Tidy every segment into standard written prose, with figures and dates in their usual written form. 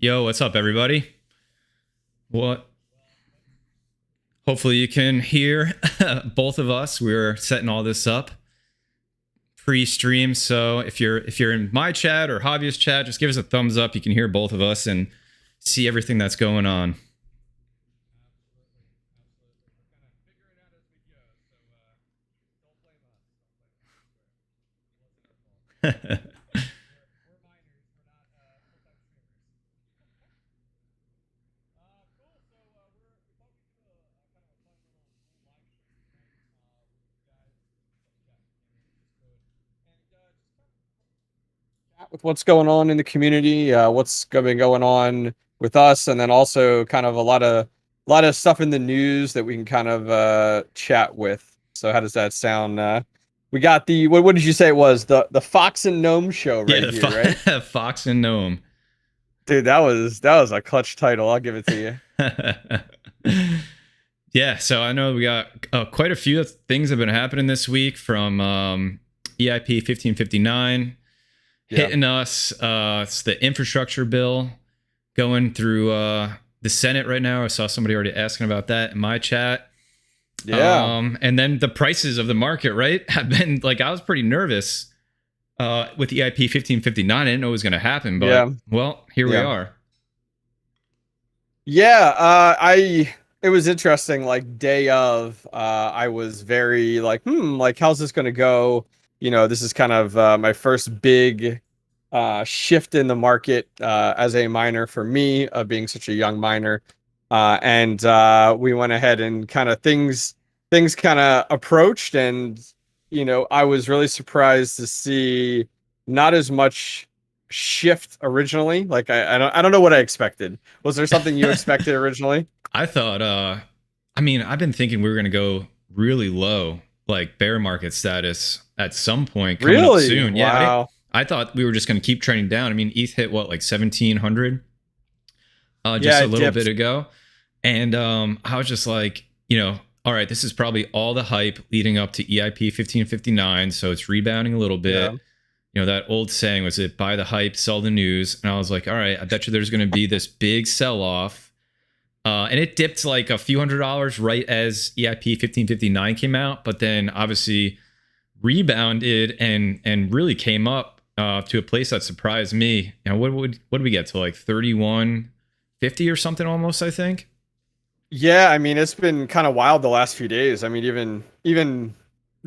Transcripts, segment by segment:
Yo, what's up, everybody? What? Hopefully, you can hear both of us. We're setting all this up pre-stream. So if you're in my chat or Hobbyist chat, just give us a thumbs up. You can hear both of us and see everything that's going on. With what's going on in the community, what's been going on with us, and then also kind of a lot of stuff in the news that we can kind of chat with. So how does that sound? We got the what did you say it was? The Fox and Gnome show right here, right? Fox and Gnome. Dude, that was a clutch title. I'll give it to you. Yeah, so I know we got quite a few things have been happening this week from EIP-1559 hitting us. It's the infrastructure bill going through the Senate right now. I saw somebody already asking about that in my chat. Yeah. And then the prices of the market, right, have been like, I was pretty nervous with the EIP-1559. I didn't know it was going to happen, but well, here we are. Yeah, it was interesting. Like day of, I was very like, how's this going to go? You know, this is kind of my first big shift in the market as a miner for me, being such a young miner. And we went ahead and kind of things kind of approached, and I was really surprised to see not as much shift originally. Like I don't know what I expected. Was there something you expected originally? I thought I mean, I've been thinking we were going to go really low, like bear market status at some point coming up soon. Wow. Yeah, I thought we were just going to keep trending down. I mean, ETH hit what, like 1700 just a little bit ago. And I was just like, all right, this is probably all the hype leading up to EIP 1559. So it's rebounding a little bit. Yeah. That old saying was it, buy the hype, sell the news. And I was like, all right, I bet you there's going to be this big sell off. And it dipped like a few $100s right as EIP 1559 came out. But then obviously rebounded and really came up to a place that surprised me. What did we get to, like 3150 or something almost, I think? Yeah, I mean, it's been kind of wild the last few days. I mean, even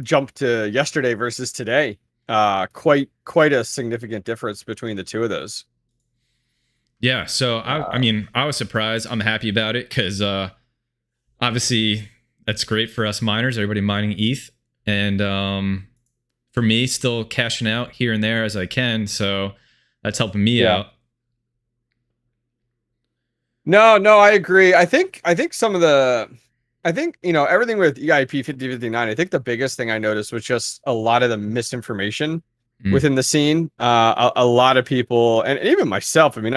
jumped to yesterday versus today. Quite a significant difference between the two of those. Yeah, so I mean, I was surprised. I'm happy about it because obviously that's great for us miners, everybody mining ETH, and for me, still cashing out here and there as I can. So that's helping me out. No, I agree. I think some of the, everything with EIP 1559, I think the biggest thing I noticed was just a lot of the misinformation within the scene. A lot of people, and even myself, I mean,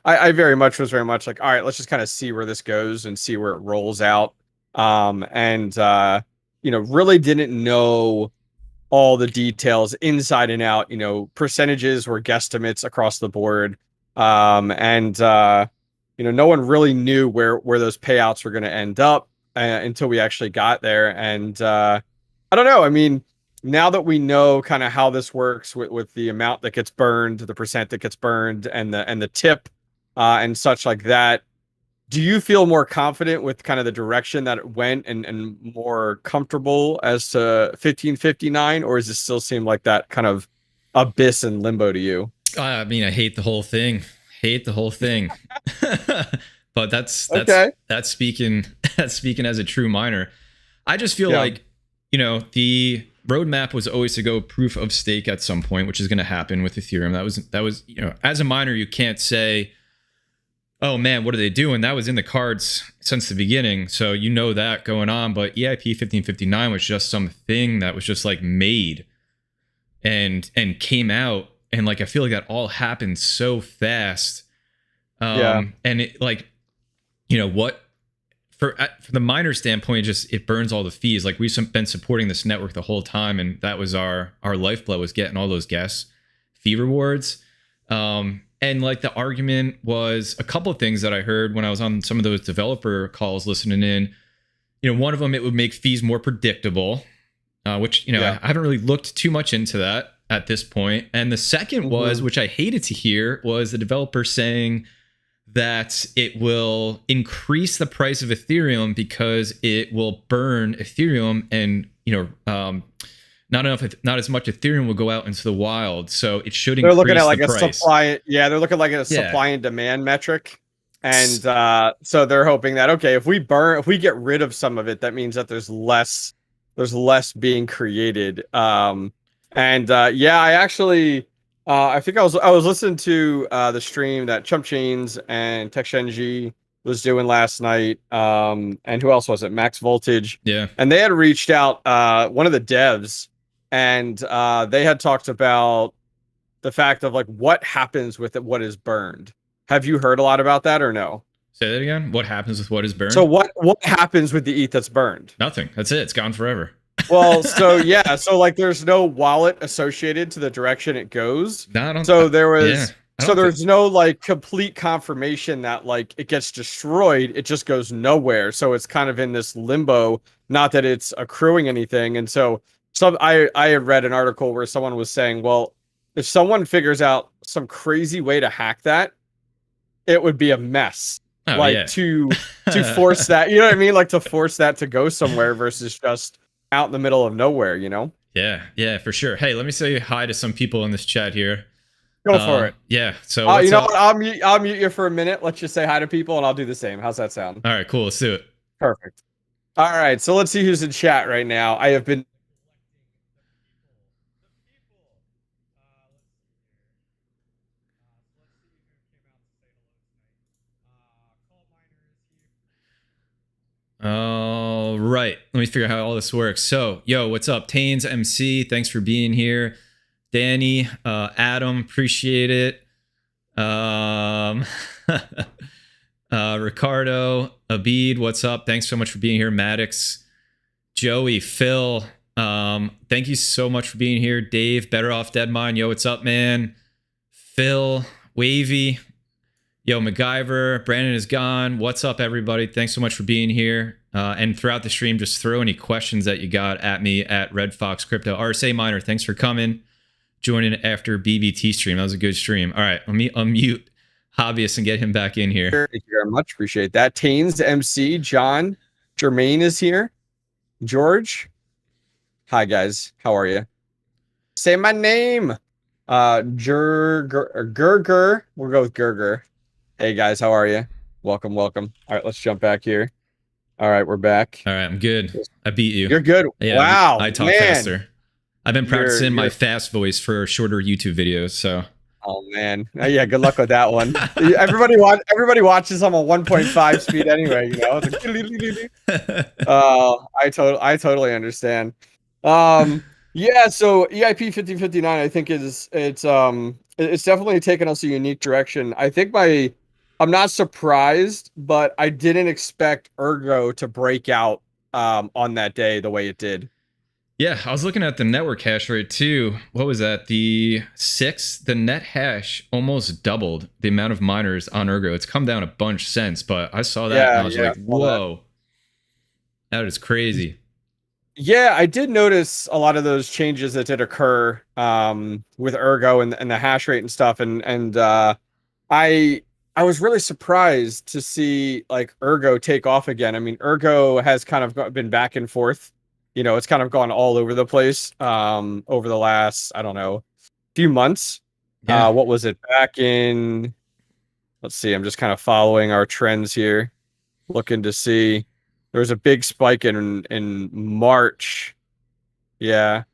I very much was like, all right, let's just kind of see where this goes and see where it rolls out. And really didn't know all the details inside and out. Percentages were guesstimates across the board. No one really knew where those payouts were going to end up until we actually got there. And I don't know. I mean, now that we know kind of how this works with the amount that gets burned, the percent that gets burned, and the tip and such like that, do you feel more confident with kind of the direction that it went and more comfortable as to 1559, or does it still seem like that kind of abyss and limbo to you? I mean, I hate the whole thing. But that's speaking as a true miner. I just feel like the roadmap was always to go proof of stake at some point, which is going to happen with Ethereum. That was as a miner, you can't say, oh man, what are they doing? That was in the cards since the beginning, so that going on. But EIP 1559 was just something that was just like made and came out, and like I feel like that all happened so fast. And it, like, what for the miner standpoint, it burns all the fees. Like, we've been supporting this network the whole time, and that was our lifeblood, was getting all those gas fee rewards. And And like the argument was a couple of things that I heard when I was on some of those developer calls listening in. You know, one of them, it would make fees more predictable, which, you know, I haven't really looked too much into that at this point. And the second was, which I hated to hear, was the developer saying that it will increase the price of Ethereum because it will burn Ethereum, and, you know, not as much Ethereum will go out into the wild, so it should increase the price. They're looking at like a supply. Yeah, they're looking like a supply and demand metric, and so they're hoping that, okay, if we get rid of some of it, that means that there's less being created. I actually, I think I was listening to the stream that Chump Chains and TechShenji was doing last night, and who else was it? Max Voltage. Yeah, and they had reached out, one of the devs. And they had talked about the fact of like what happens with what is burned. Have you heard a lot about that or no? Say that again. What happens with what is burned? So what happens with the ETH that's burned? Nothing. That's it. It's gone forever. Well, so yeah, so like there's no wallet associated to the direction it goes. No, there's no like complete confirmation that like it gets destroyed. It just goes nowhere. So it's kind of in this limbo. Not that it's accruing anything, and so. I had read an article where someone was saying, well, if someone figures out some crazy way to hack that, it would be a mess. To force that, you know what I mean? Like to force that to go somewhere versus just out in the middle of nowhere, you know? Yeah, for sure. Hey, let me say hi to some people in this chat here. Go for it. Yeah. So you know what? I'll mute you for a minute. Let's just say hi to people and I'll do the same. How's that sound? All right, cool. Let's do it. Perfect. All right. So let's see who's in chat right now. I have been All right, let me figure out how all this works. So, yo, what's up? Tains MC, thanks for being here. Danny, Adam, appreciate it. Ricardo, Abid, what's up? Thanks so much for being here. Maddox, Joey, Phil, thank you so much for being here. Dave, Better Off Deadmine, yo, what's up, man? Phil, Wavy, yo, MacGyver, Brandon is gone. What's up, everybody? Thanks so much for being here. And throughout the stream, just throw any questions that you got at me at Red Fox Crypto. RSA Miner, thanks for coming. Joining after BBT stream. That was a good stream. All right, let me unmute Hobbyist and get him back in here. Thank you very much. Appreciate that. Tains MC, John, Jermaine is here. George. Hi, guys. How are you? Say my name. Gerger. We'll go with Gerger. Hey guys, how are you? Welcome. All right, let's jump back here. All right, we're back. All right, I'm good. I beat you. You're good. Yeah, wow. I talk faster. I've been practicing my fast voice for shorter YouTube videos, so. Oh man. Yeah, good luck with that one. Everybody watches them on 1.5 speed anyway, you know. I totally understand. Yeah, so EIP-1559 I think it's definitely taken us a unique direction. I think I'm not surprised, but I didn't expect Ergo to break out on that day the way it did. Yeah, I was looking at the network hash rate too. What was that? The net hash almost doubled the amount of miners on Ergo. It's come down a bunch since, but I saw that and I was like, whoa, that is crazy. Yeah, I did notice a lot of those changes that did occur with Ergo and the hash rate and stuff, and I was really surprised to see like Ergo take off again. I mean, Ergo has kind of been back and forth. You know, it's kind of gone all over the place over the last, I don't know, few months. Yeah. What was it back in? Let's see. I'm just kind of following our trends here, looking to see. There was a big spike in March. Yeah.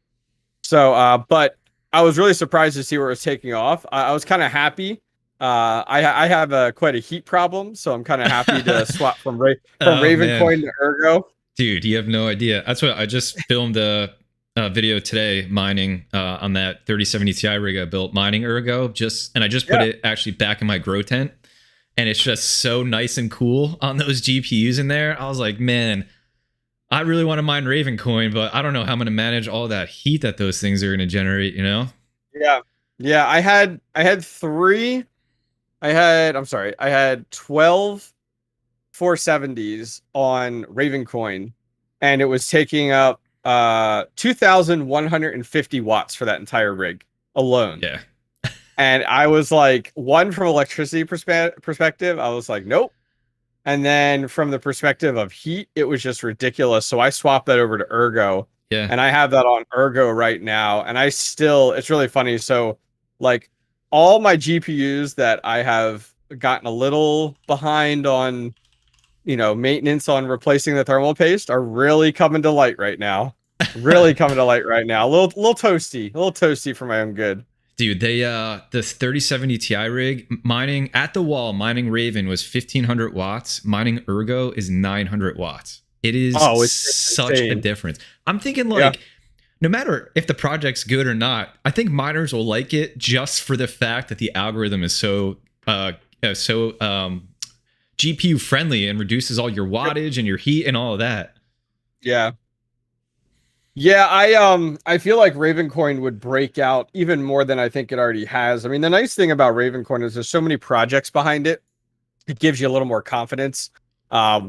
So, but I was really surprised to see where it was taking off. I was kind of happy. I have quite a heat problem, so I'm kind of happy to swap from Ravencoin to Ergo. Dude, you have no idea. That's what I just filmed a video today mining on that 3070 Ti rig I built, mining Ergo. And I just put it actually back in my grow tent. And it's just so nice and cool on those GPUs in there. I was like, man, I really want to mine Ravencoin, but I don't know how I'm going to manage all that heat that those things are going to generate, you know? Yeah. Yeah, I had 3 I had 12 470s on Ravencoin, and it was taking up 2,150 watts for that entire rig alone. Yeah. And I was like, one, from electricity perspective, I was like, nope. And then from the perspective of heat, it was just ridiculous. So I swapped that over to Ergo. Yeah. And I have that on Ergo right now. And it's really funny. So, like, all my GPUs that I have gotten a little behind on, maintenance on replacing the thermal paste are really coming to light right now. Really coming to light right now. A little toasty for my own good. Dude, the 3070 Ti rig mining at the wall, mining Raven was 1500 watts. Mining Ergo is 900 watts. It is such insane. A difference. I'm thinking no matter if the project's good or not, I think miners will like it just for the fact that the algorithm is so GPU friendly and reduces all your wattage and your heat and all of that. Yeah. Yeah, I feel like Ravencoin would break out even more than I think it already has. I mean, the nice thing about Ravencoin is there's so many projects behind it. It gives you a little more confidence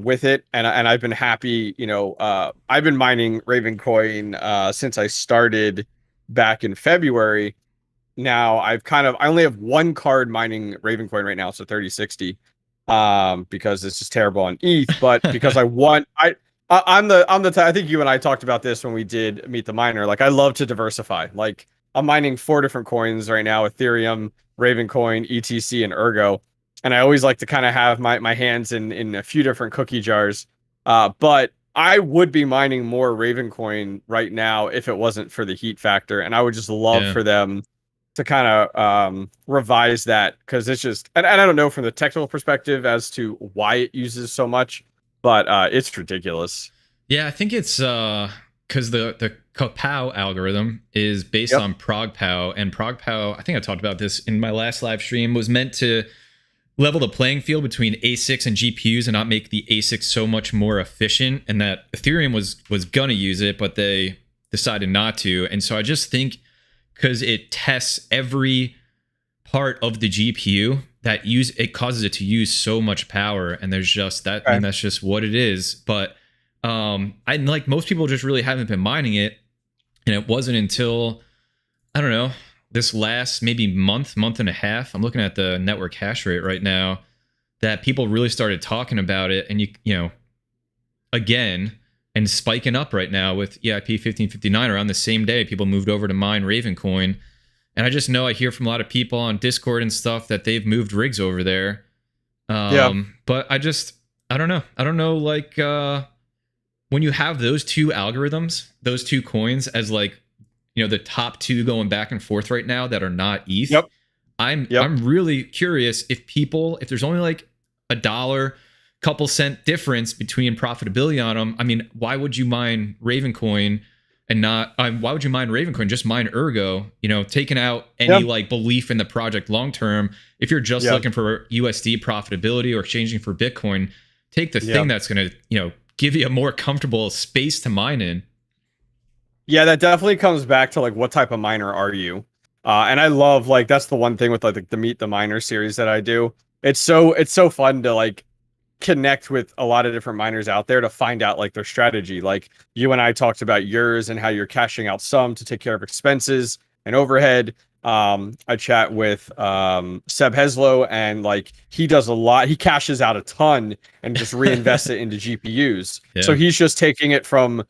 with it, and I've been happy. I've been mining Ravencoin since I started back in February. Now I only have one card mining Ravencoin right now. It's a 3060 because it's just terrible on ETH, but because I think you and I talked about this when we did Meet the Miner. Like, I love to diversify. Like, I'm mining 4 different coins right now: Ethereum, Ravencoin, ETC, and Ergo. And I always like to kind of have my hands in a few different cookie jars. But I would be mining more Ravencoin right now if it wasn't for the heat factor. And I would just love for them to kind of revise that, because it's just, and I don't know from the technical perspective as to why it uses so much, but it's ridiculous. Yeah, I think it's because the Kapow algorithm is based on ProgPow, and ProgPow, I think I talked about this in my last live stream, was meant to level the playing field between ASICs and GPUs and not make the ASICs so much more efficient, and that Ethereum was gonna use it, but they decided not to. And so I just think, because it tests every part of the GPU, it causes it to use so much power, and there's just that, and that's just what it is. But I like most people just really haven't been mining it, and it wasn't until, I don't know, this last maybe month and a half, I'm looking at the network hash rate right now, that people really started talking about it, and again, and spiking up right now with EIP-1559. Around the same day, people moved over to mine Ravencoin. And I just know, I hear from a lot of people on Discord and stuff that they've moved rigs over there. But I don't know. I don't know, like, when you have those two algorithms, those two coins as like, the top two going back and forth right now that are not ETH. I'm really curious if there's only like $1, couple cent difference between profitability on them. I mean, why would you mine Ravencoin and not, why would you mine Ravencoin? Just mine Ergo, taking out any like belief in the project long term. If you're just looking for USD profitability or exchanging for Bitcoin, take the thing that's going to, give you a more comfortable space to mine in. Yeah, that definitely comes back to like, what type of miner are you? And I love, like, that's the one thing with like the Meet the Miner series that I do. It's so fun to like connect with a lot of different miners out there to find out like their strategy. Like, you and I talked about yours and how you're cashing out some to take care of expenses and overhead. I chat with Seb Heslow, and like, he does a lot. He cashes out a ton and just reinvests it into GPUs. So he's just taking it from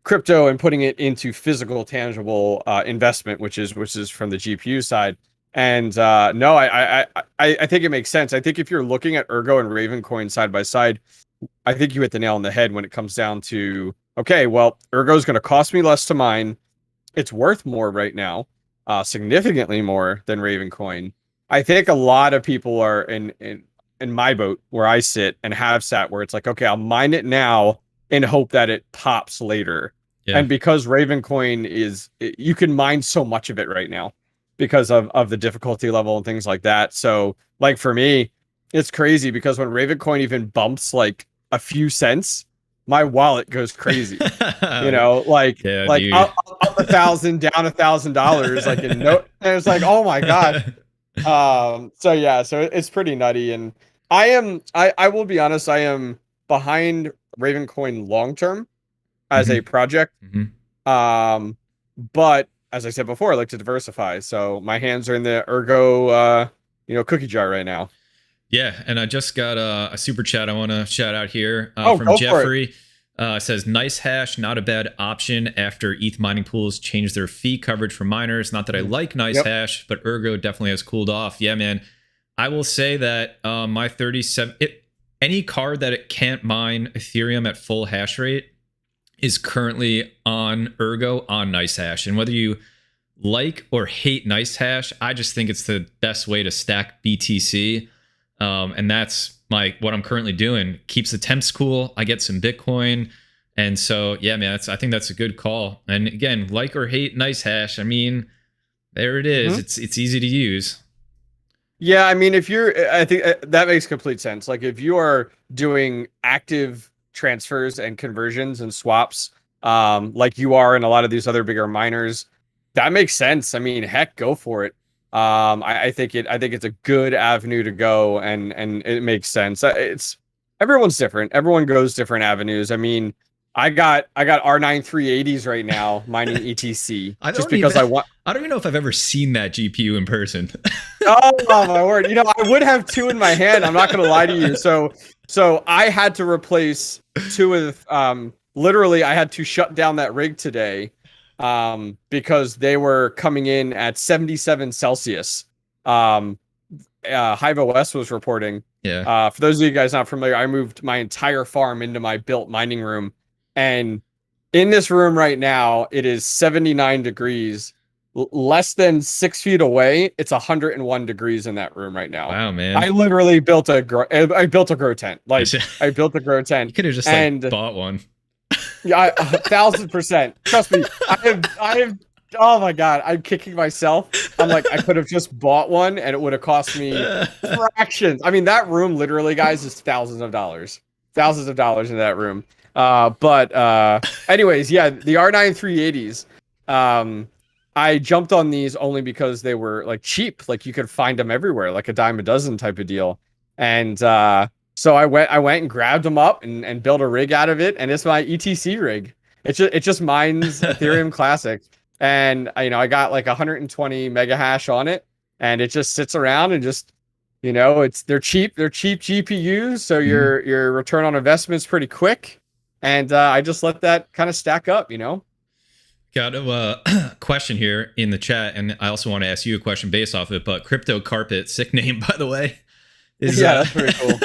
crypto and putting it into physical, tangible investment, which is from the GPU side. And no, I think it makes sense. I think if you're looking at Ergo and Ravencoin side by side, I think you hit the nail on the head when it comes down to, okay, well, Ergo is going to cost me less to mine. It's worth more right now, significantly more than Ravencoin. I think a lot of people are in my boat where I sit and have sat, where it's like, okay, I'll mine it now and hope that it pops later. And because Ravencoin you can mine so much of it right now because of the difficulty level and things like that. So like, for me, it's crazy, because when Ravencoin even bumps like a few cents, my wallet goes crazy. Like up 1,000, down $1,000, like, and it's like, oh my God. So yeah, so it's pretty nutty, and I will be honest, I am behind Ravencoin long term as a Hmm. project. Hmm. Um, but as I said before, I like to diversify. So my hands are in the Ergo, cookie jar right now. Yeah, and I just got a super chat I want to shout out here Oh, from go for it. Jeffrey. Says nice hash, not a bad option after ETH mining pools changed their fee coverage for miners. Not that I like nice Yep. hash, but Ergo definitely has cooled off. Yeah, man. I will say that my 37, any card that it can't mine Ethereum at full hash rate is currently on Ergo on nice hash. And whether you like or hate nice hash, I just think it's the best way to stack BTC. And that's what I'm currently doing. Keeps the temps cool. I get some Bitcoin. And so, yeah, man, I think that's a good call. And again, like or hate nice hash, I mean, there it is. Mhm. It's easy to use. Yeah, I mean, I think that makes complete sense. Like if you are doing active transfers and conversions and swaps, like you are in a lot of these other bigger miners, that makes sense. I mean, heck, go for it. I think it's a good avenue to go, and it makes sense. It's everyone's different. Everyone goes different avenues. I mean, I got R9 380s right now mining ETC I just don't because even I want. I don't even know if I've ever seen that GPU in person. Oh my word. I would have two in my hand. I'm not gonna lie to you. So I had to replace two with literally I had to shut down that rig today because they were coming in at 77 Celsius. Um Hive OS was reporting. Yeah. For those of you guys not familiar, I moved my entire farm into my built mining room, and in this room right now, it is 79 degrees. Less than 6 feet away, it's 101 degrees in that room right now. Wow, man. I literally built I built a grow tent. Like You I built a grow tent, could have just like and bought one. yeah, 1,000%. Trust me, I have. Oh my god, I'm kicking myself. I'm like, I could have just bought one, and it would have cost me fractions. I mean, that room, literally, guys, is thousands of dollars in that room. Anyways, yeah, the R9 380s. I jumped on these only because they were like cheap, like you could find them everywhere, like a dime a dozen type of deal, and so I went and grabbed them up and built a rig out of it, and it's my ETC rig. It just mines Ethereum Classic, and I got like 120 mega hash on it, and it just sits around and just they're cheap GPUs, so Mhm. your return on investment is pretty quick, and I just let that kind of stack up. Got a question here in the chat, and I also want to ask you a question based off of it. But Crypto Carpet, sick name by the way, is Yeah, that's pretty cool.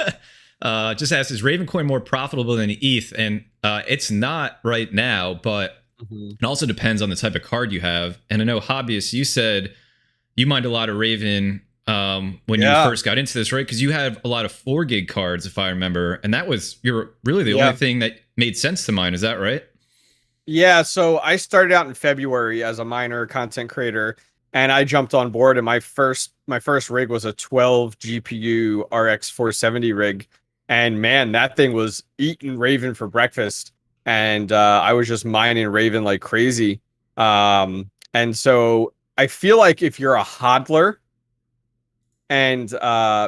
just asked, is Ravencoin more profitable than ETH? And it's not right now, but Mhm. it also depends on the type of card you have. And I know Hobbyist, you said you mined a lot of Raven when you Yeah. first got into this, right? Because you had a lot of 4 gig cards, if I remember, and that was really the Yeah. only thing that made sense to mine. Is that right? Yeah, so I started out in February as a miner content creator, and I jumped on board, and my first rig was a 12 GPU RX 470 rig, and man, that thing was eating Raven for breakfast, and I was just mining Raven like crazy. And so I feel like if you're a hodler, and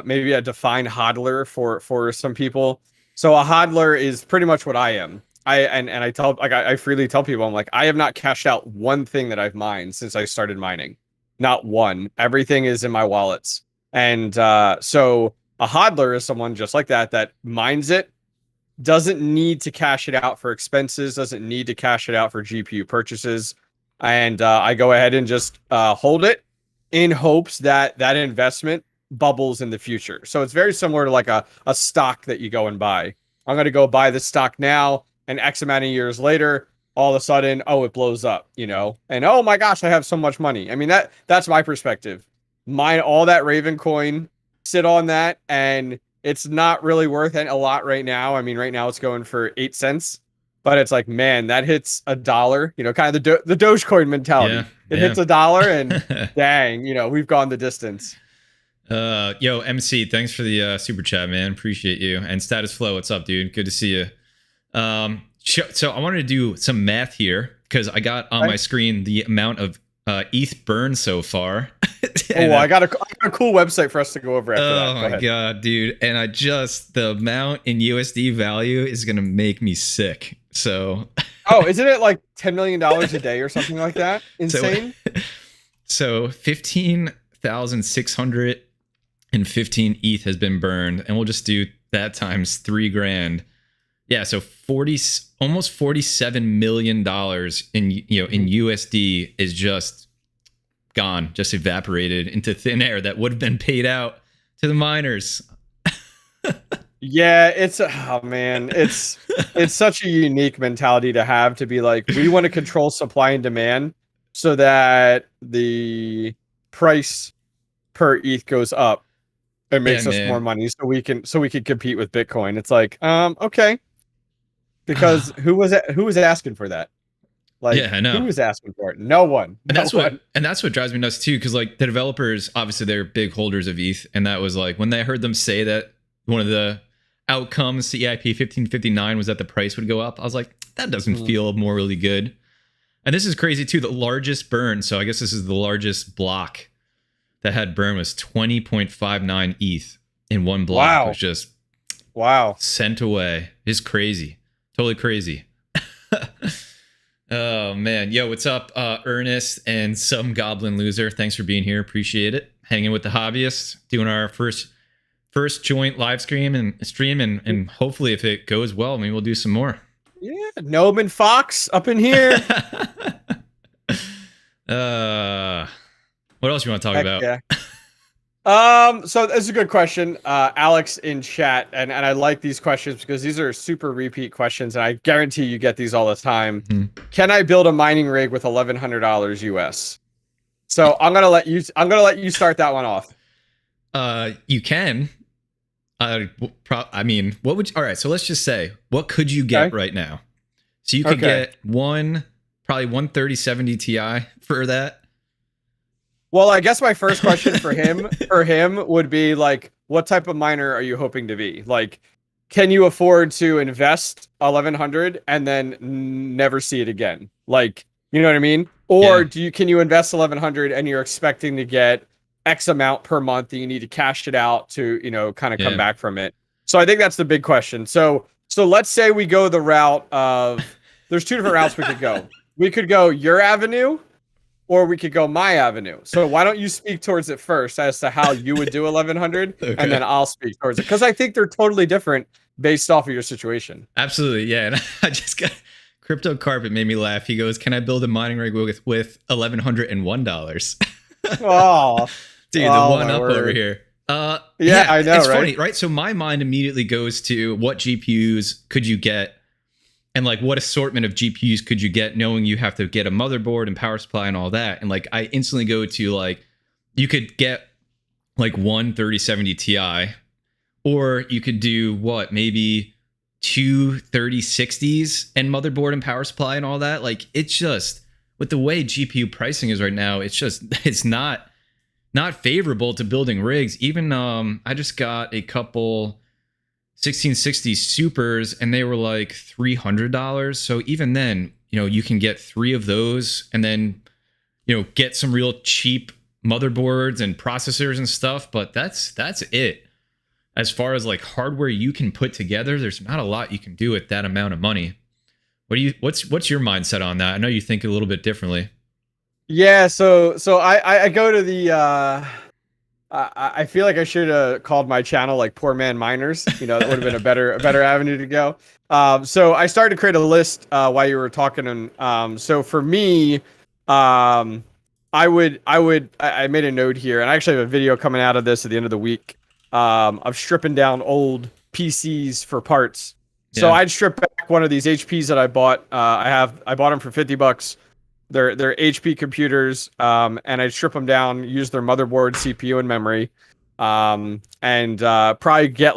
maybe a defined hodler for some people. So a hodler is pretty much what I am. I freely tell people, I'm like, I have not cashed out one thing that I've mined since I started mining. Not one. Everything is in my wallets. And so a hodler is someone just like that mines it, doesn't need to cash it out for expenses, doesn't need to cash it out for GPU purchases. And I go ahead and just hold it in hopes that that investment bubbles in the future. So it's very similar to like a stock that you go and buy. I'm going to go buy this stock now, and X amount of years later, all of a sudden, oh, it blows up. And oh my gosh, I have so much money. I mean, that's my perspective. Mine all that Raven coin, sit on that, and it's not really worth a lot right now. I mean, right now it's going for 8 cents, but it's like, man, that hits $1. Kind of the Dogecoin mentality. Yeah, It yeah. hits $1, and dang, we've gone the distance. Yo, MC, thanks for the super chat, man. Appreciate you. And Status Flow, what's up, dude? Good to see you. So I wanted to do some math here because I got on my screen the amount of ETH burned so far. I got a cool website for us to go over after that. Oh my god, dude! And the amount in USD value is gonna make me sick. So. Oh, isn't it like $10 million a day or something like that? Insane. So 15,615 ETH has been burned, and we'll just do that times $3,000. Yeah, so almost $47 million in USD is just gone, just evaporated into thin air that would have been paid out to the miners. Yeah, it's such a unique mentality to have, to be like, we want to control supply and demand so that the price per ETH goes up and makes us more money, so we can compete with Bitcoin. It's like, okay, because who was asking for that? Like, yeah, I know. Who was asking for it? No one. And that's what drives me nuts too, because like the developers, obviously they're big holders of ETH, and that was like when they heard them say that one of the outcomes to EIP-1559 was that the price would go up, I was like, that doesn't feel morally good. And this is crazy too. The largest burn, so I guess this is the largest block that had burn, was 20.59 ETH in one block. Wow. It was just sent away. It's crazy. Totally crazy. Oh man. Yo, what's up, Ernest and some goblin loser? Thanks for being here. Appreciate it. Hanging with the hobbyists, doing our first joint live stream and hopefully if it goes well, maybe we'll do some more. Yeah, Gnome and Fox up in here. What else you want to talk about? Yeah. So that's a good question. Alex in chat, and I like these questions because these are super repeat questions, and I guarantee you get these all the time. Mm-hmm. Can I build a mining rig with $1,100 US? So I'm gonna let you start that one off. You can. I mean, what would all right? So let's just say, what could you get right now? So you could get probably 13070 Ti for that. Well, I guess my first question for him would be like, what type of miner are you hoping to be? Like, can you afford to invest 1,100 and then never see it again? Like, you know what I mean? Or can you invest 1,100 and you're expecting to get X amount per month that you need to cash it out to, kind of come back from it? So I think that's the big question. So let's say we go the route of, there's two different routes we could go. We could go your avenue, or we could go my avenue. So why don't you speak towards it first as to how you would do 1,100, and then I'll speak towards it, because I think they're totally different based off of your situation. Absolutely, yeah. And I just got Crypto Carpet made me laugh. He goes, "Can I build a mining rig with $1,101?" Oh, dude, the one up over here. Yeah, I know, it's right? Funny, right? So my mind immediately goes to what GPUs could you get? And like, what assortment of GPUs could you get, knowing you have to get a motherboard and power supply and all that? And like, I instantly go to like, you could get like one 3070 Ti, or you could do maybe two 3060s and motherboard and power supply and all that. Like, it's just, with the way GPU pricing is right now, it's not favorable to building rigs. Even I just got a couple 1660 supers and they were like $300. So even then, you can get 3 of those and then, get some real cheap motherboards and processors and stuff. But that's it. As far as like hardware you can put together, there's not a lot you can do with that amount of money. What's your mindset on that? I know you think a little bit differently. Yeah. So I go to the, I feel like I should have called my channel like Poor Man Miners. That would have been a better avenue to go. So I started to create a list while you were talking, and so for me, I made a note here, and I actually have a video coming out of this at the end of the week of stripping down old PCs for parts. Yeah. So I'd strip back one of these HPs that I bought. I bought them for $50. They're HP computers, and I strip them down, use their motherboard, CPU, and memory, and probably get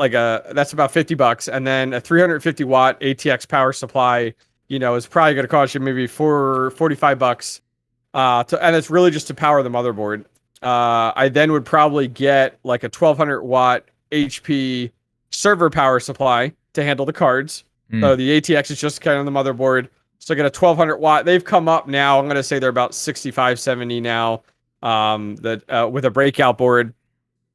that's about $50, and then a 350 watt ATX power supply, is probably going to cost you maybe $45, and it's really just to power the motherboard. I then would probably get like a 1200 watt HP server power supply to handle the cards. So the ATX is just kind of the motherboard. So I get a 1200 watt. They've come up now. I'm going to say they're about 65, 70 now. that with a breakout board,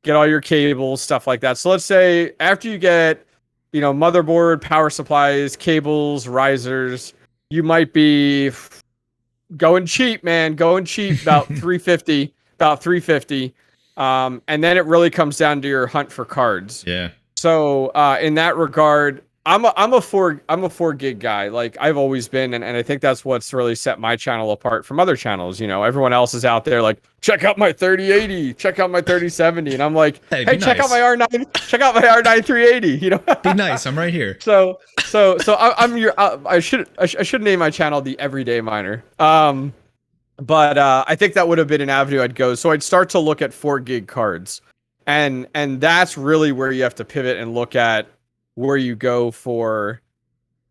get all your cables, stuff like that. So let's say after you get, motherboard, power supplies, cables, risers, you might be going cheap, man, going cheap, about 350, about 350. And then it really comes down to your hunt for cards. Yeah. So in that regard, I'm a 4 gig guy. Like I've always been, and I think that's what's really set my channel apart from other channels. Everyone else is out there like, check out my 3080, check out my 3070, and I'm like, hey, check out my R9, check out my R9 380. Be nice, I'm right here. So I'm your. I should name my channel the Everyday Miner. But I think that would have been an avenue I'd go. So I'd start to look at 4 gig cards, and that's really where you have to pivot and look at where you go for,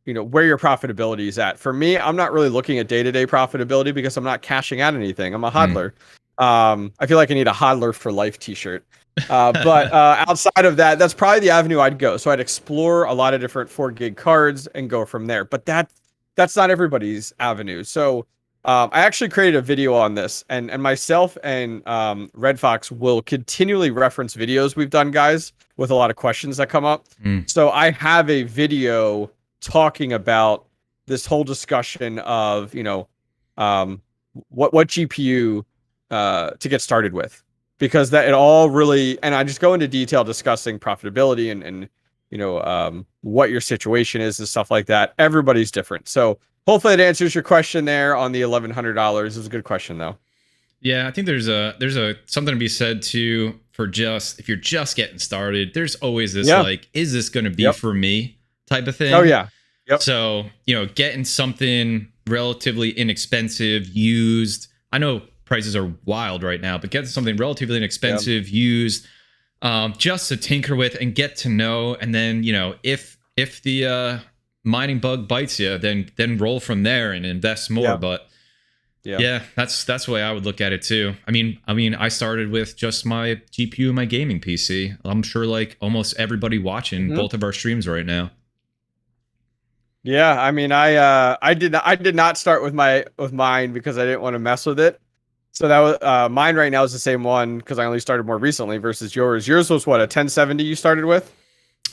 where your profitability is at. For me, I'm not really looking at day-to-day profitability because I'm not cashing out anything. I'm a hodler. I feel like I need a hodler for life t-shirt. But outside of that, that's probably the avenue I'd go. So I'd explore a lot of different 4 gig cards and go from there. But that's not everybody's avenue. So I actually created a video on this, and myself and Red Fox will continually reference videos we've done, guys, with a lot of questions that come up. So I have a video talking about this whole discussion of, what GPU to get started with, because that it all really, and I just go into detail discussing profitability and what your situation is and stuff like that. Everybody's different. So hopefully that answers your question there on the $1,100. It was a good question though. Yeah, I think there's a something to be said too for if you're just getting started. There's always this like, is this going to be for me type of thing? Oh yeah. Yep. So getting something relatively inexpensive used. I know prices are wild right now, but getting something relatively inexpensive used, just to tinker with and get to know, and then if the mining bug bites you, then roll from there and invest more. But yeah, that's the way I would look at it too. I mean, I started with just my GPU and my gaming PC. I'm sure like almost everybody watching both of our streams right now. Yeah, I mean, I did not start with mine because I didn't want to mess with it. So that was mine right now is the same one because I only started more recently versus yours. Yours was what, a 1070 you started with?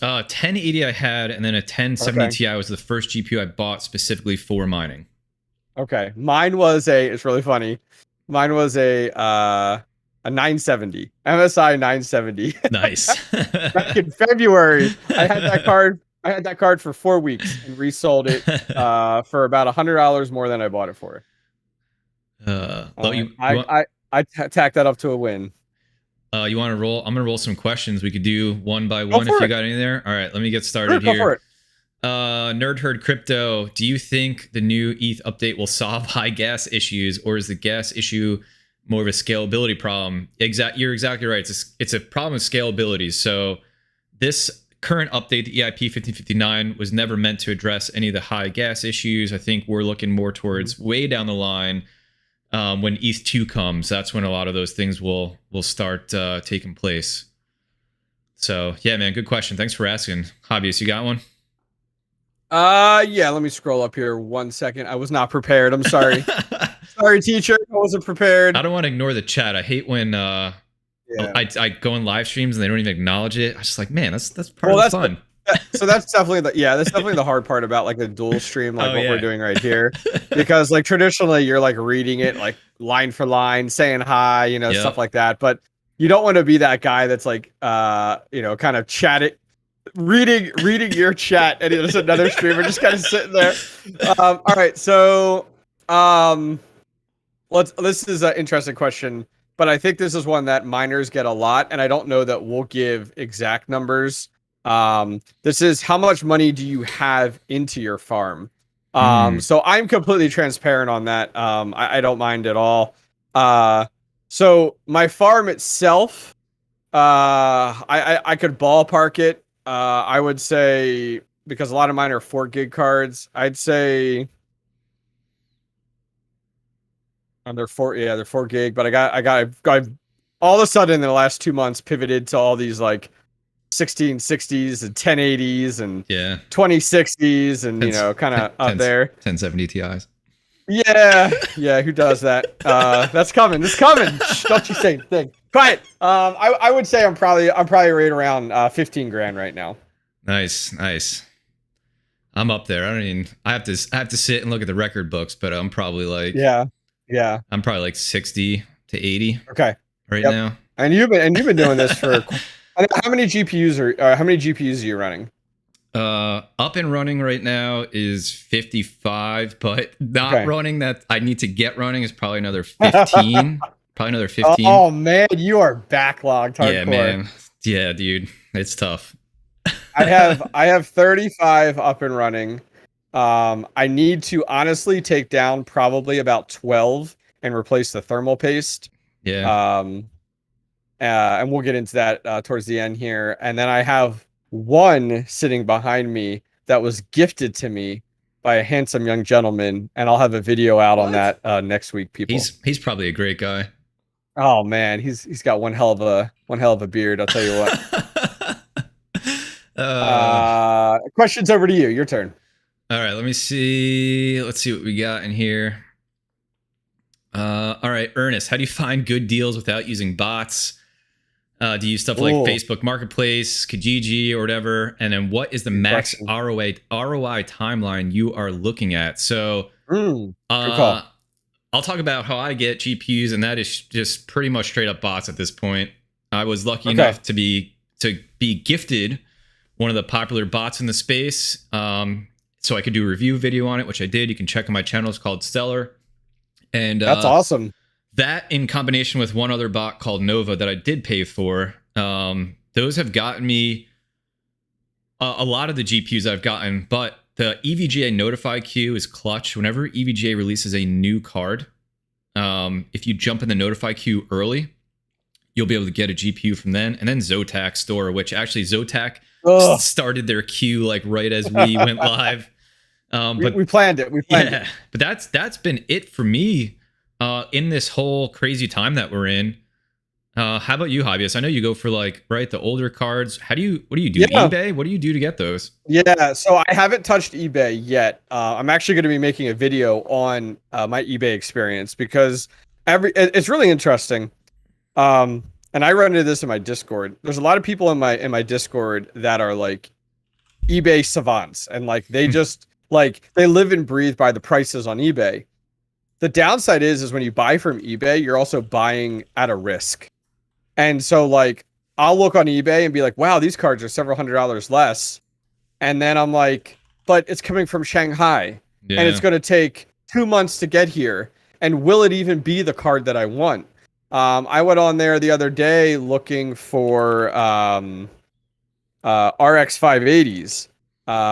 1080 I had, and then a 1070 Ti was the first GPU I bought specifically for mining. Okay, mine was it's really funny. Mine was a 970 MSI 970. Nice. Back in February, I had that card for 4 weeks and resold it for about $100 more than I bought it for. I tacked that up to a win. You want to roll? I'm gonna roll some questions. We could do one by one if you got any there. All right, let me get started here. Go for it. Nerd Herd Crypto, do you think the new ETH update will solve high gas issues, or is the gas issue more of a scalability problem? You're exactly right. It's a problem of scalability. So this current update, the EIP-1559, was never meant to address any of the high gas issues. I think we're looking more towards way down the line. When ETH 2 comes, that's when a lot of those things will start taking place. So yeah, man, good question. Thanks for asking. Hobbyist, you got one? Yeah, let me scroll up here 1 second. I was not prepared. I'm sorry. Sorry, teacher. I wasn't prepared. I don't want to ignore the chat. I hate when I go in live streams and they don't even acknowledge it. I was just like, man, that's part of the fun. So that's definitely the hard part about like the dual stream, like we're doing right here, because like traditionally you're like reading it like line for line, saying hi, stuff like that. But you don't want to be that guy that's like, kind of chatting, reading your chat, and there's another streamer just kind of sitting there. All right, so this is an interesting question, but I think this is one that miners get a lot, and I don't know that we'll give exact numbers. This is how much money do you have into your farm? So I'm completely transparent on that. I don't mind at all. So my farm itself, I could ballpark it. I would say, because a lot of mine are 4 gig cards, I'd say they're 4 gig, but I got all of a sudden in the last 2 months pivoted to all these like 1660s and 1080s and 2060s and kind of up there 1070 Ti's. Yeah. Who does that? That's coming. It's coming. Shh, don't you say anything. Quiet. I would say I'm probably right around 15 grand right now. Nice. I'm up there. I have to sit and look at the record books, but I'm probably like Yeah. I'm probably like 60 to 80. Okay. Right now. And you've been doing this for how many GPUs are you running? Up and running right now is 55, but not running that I need to get running is probably another 15. Probably another 15. Oh man, you are backlogged hardcore. Yeah, man. Yeah, dude. It's tough. I have 35 up and running. I need to honestly take down probably about 12 and replace the thermal paste. Yeah. And we'll get into that towards the end here. And then I have one sitting behind me that was gifted to me by a handsome young gentleman, and I'll have a video out on that next week, people. He's probably a great guy. Oh man, he's got one hell of a beard, I'll tell you what. Questions over to you. Your turn. All right, let me see. Let's see what we got in here. All right, Ernest, how do you find good deals without using bots? Do you use stuff like Facebook Marketplace, Kijiji, or whatever? And then what is the max ROI timeline you are looking at? So I'll talk about how I get GPUs, and that is just pretty much straight up bots at this point. I was lucky enough to be gifted one of the popular bots in the space, so I could do a review video on it, which I did. You can check on my channel. It's called Stellar. And that's awesome. That in combination with one other bot called Nova that I did pay for, those have gotten me a lot of the GPUs I've gotten, but the EVGA notify queue is clutch. Whenever EVGA releases a new card, if you jump in the notify queue early, you'll be able to get a GPU from then. And then Zotac store, which actually Zotac started their queue like right as we went live. But we planned it. But that's been it for me in this whole crazy time that we're in. How about you, Hobbyist? I know you go for the older cards. What do you do? eBay? What do you do to get those? Yeah, so I haven't touched eBay yet. I'm actually going to be making a video on my eBay experience because it's really interesting. And I run into this in my Discord. There's a lot of people in my Discord that are like eBay savants, and they just they live and breathe by the prices on eBay. The downside is when you buy from eBay, you're also buying at a risk. And so I'll look on eBay and be like, wow, these cards are several $100s less. And then I'm like, but it's coming from Shanghai and it's going to take 2 months to get here. And will it even be the card that I want? I went on there the other day looking for RX 580s.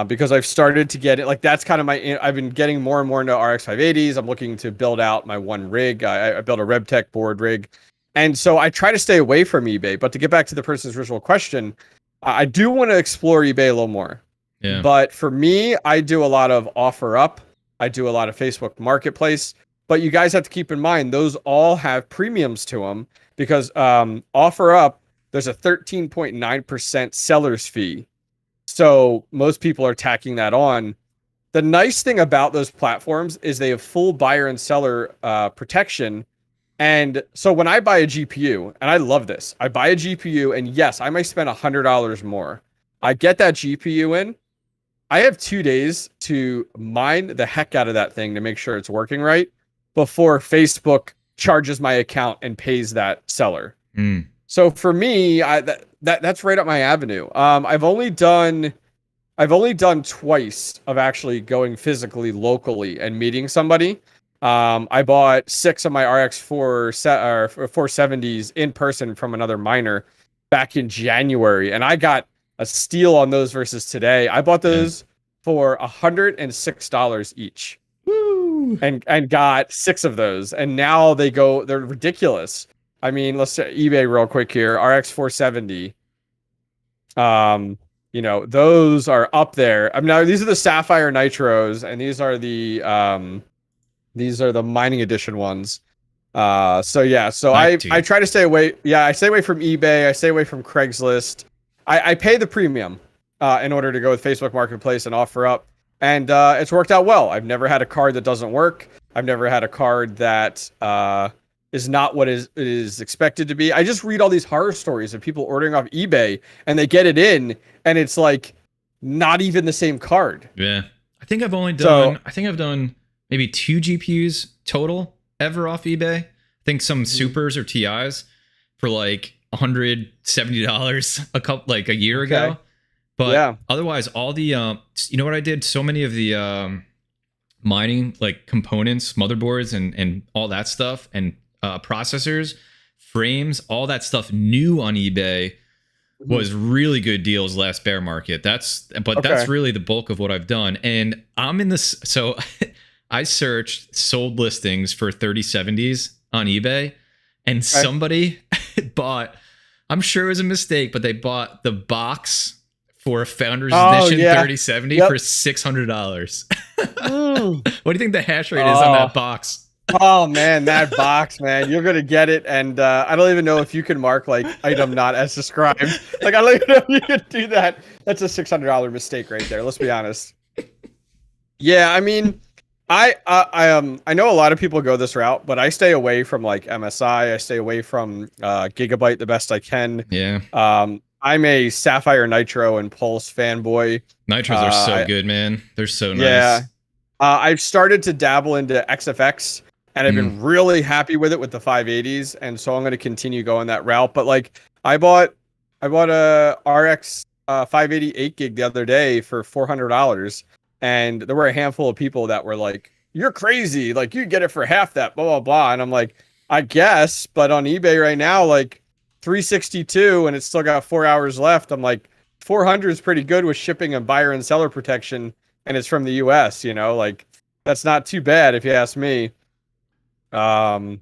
Because I've started to get it, that's kind of I've been getting more and more into RX 580s. I'm looking to build out my one rig. I built a RebTech board rig. And so I try to stay away from eBay. But to get back to the person's original question, I do want to explore eBay a little more. Yeah. But for me, I do a lot of OfferUp. I do a lot of Facebook Marketplace. But you guys have to keep in mind, those all have premiums to them because OfferUp, there's a 13.9% seller's fee. So most people are tacking that on. The nice thing about those platforms is they have full buyer and seller protection. And so when I buy a GPU, and I love this, I buy a GPU, and yes, I might spend $100 more. I get that GPU in. I have 2 days to mine the heck out of that thing to make sure it's working right before Facebook charges my account and pays that seller. So for me, that's right up my avenue. I've only done twice of actually going physically locally and meeting somebody. I bought 6 of my RX 470s in person from another miner back in January, and I got a steal on those versus today. I bought those for $106 each. Woo! And got 6 of those, and now they're ridiculous. I mean, let's say eBay real quick here. RX 470. Those are up there. Now these are the Sapphire Nitros, and these are the mining edition ones. I try to stay away. Yeah, I stay away from eBay. I stay away from Craigslist. I pay the premium in order to go with Facebook Marketplace and OfferUp, and it's worked out well. I've never had a card that doesn't work. I've never had a card that is not what is expected to be. I just read all these horror stories of people ordering off eBay and they get it in and it's like not even the same card. Yeah. I think I've done maybe 2 GPUs total ever off eBay. I think some supers or TIs for like $170 a year ago. But otherwise all the you know what I did? So many of the mining like components, motherboards and all that stuff and processors, frames, all that stuff new on eBay was really good deals last bear market. That's really the bulk of what I've done. And I'm in this, so I searched sold listings for 3070s on eBay and somebody bought, I'm sure it was a mistake, but they bought the box for a Founders Edition 3070 for $600. What do you think the hash rate is on that box? Oh man, that box, man, you're gonna get it, and I don't even know if you can mark like item not as described. Like I don't even know if you can do that. That's a $600 mistake right there. Let's be honest. Yeah, I mean, I know a lot of people go this route, but I stay away from like MSI. I stay away from Gigabyte the best I can. Yeah. I'm a Sapphire Nitro and Pulse fanboy. Nitros are so good, man. They're so nice. Yeah. I've started to dabble into XFX. And I've been really happy with it with the 580s, and so I'm going to continue going that route. But like, I bought a RX 580 8GB the other day for $400, and there were a handful of people that were like, "You're crazy! Like, you get it for half that, blah blah blah." And I'm like, "I guess," but on eBay right now, like 362, and it's still got 4 hours left. I'm like, 400 is pretty good with shipping and buyer and seller protection, and it's from the US. You know, like that's not too bad if you ask me. But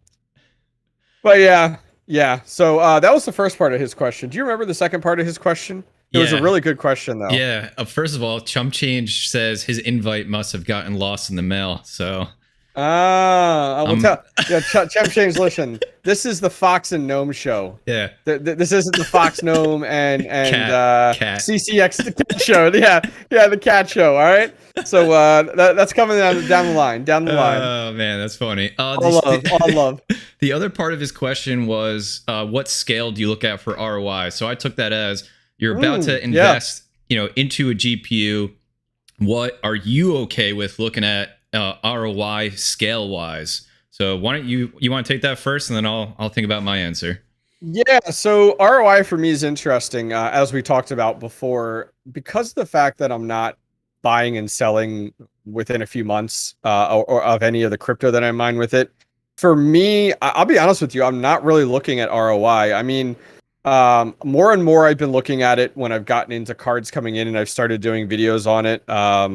yeah. So that was the first part of his question. Do you remember the second part of his question? It was a really good question, though. Yeah. First of all, Chump Change says his invite must have gotten lost in the mail. So. I will tell. Yeah, Chump Change. Listen, this is the Fox and Gnome show. Yeah. This isn't the Fox Gnome and cat. CCX the cat show. Yeah, the cat show. All right. So that's coming down the line. Oh man, that's funny. All love. The other part of his question was, what scale do you look at for ROI? So I took that as you're about to invest, into a GPU. What are you okay with looking at ROI scale wise? So why don't you want to take that first, and then I'll think about my answer. Yeah, so ROI for me is interesting, as we talked about before, because of the fact that I'm not buying and selling within a few months or of any of the crypto that I mine with it. For me, I'll be honest with you, I'm not really looking at ROI. I mean, more and more I've been looking at it when I've gotten into cards coming in and I've started doing videos on it.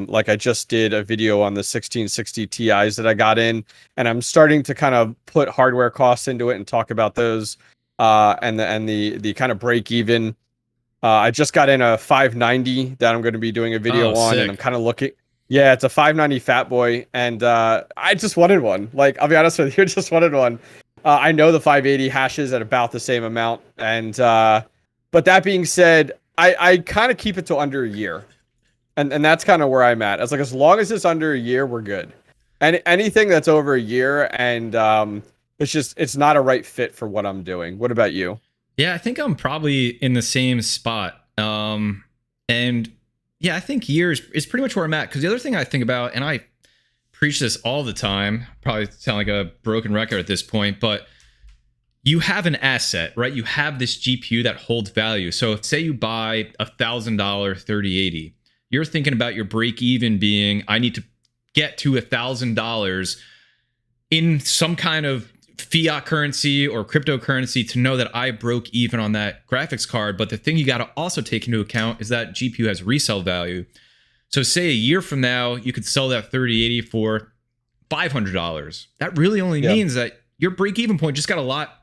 Like I just did a video on the 1660 Ti's that I got in, and I'm starting to kind of put hardware costs into it and talk about those and the kind of break even. I just got in a 590 that I'm going to be doing a video on, sick. And I'm kind of looking. Yeah, it's a 590 Fat Boy, and I just wanted one. Like, I'll be honest with you, just wanted one. I know the 580 hashes at about the same amount, and but that being said, I kind of keep it to under a year, and that's kind of where I'm at. It's like, as long as it's under a year, we're good. And anything that's over a year, and it's not a right fit for what I'm doing. What about you? Yeah, I think I'm probably in the same spot. And yeah, I think years is pretty much where I'm at. Because the other thing I think about, and I preach this all the time, probably sound like a broken record at this point, but you have an asset, right? You have this GPU that holds value. So if, say you buy $1,000 3080, you're thinking about your break even being, I need to get to $1,000 in some kind of fiat currency or cryptocurrency to know that I broke even on that graphics card. But the thing you got to also take into account is that GPU has resale value. So say a year from now, you could sell that 3080 for $500. That really only means that your break-even point just got a lot,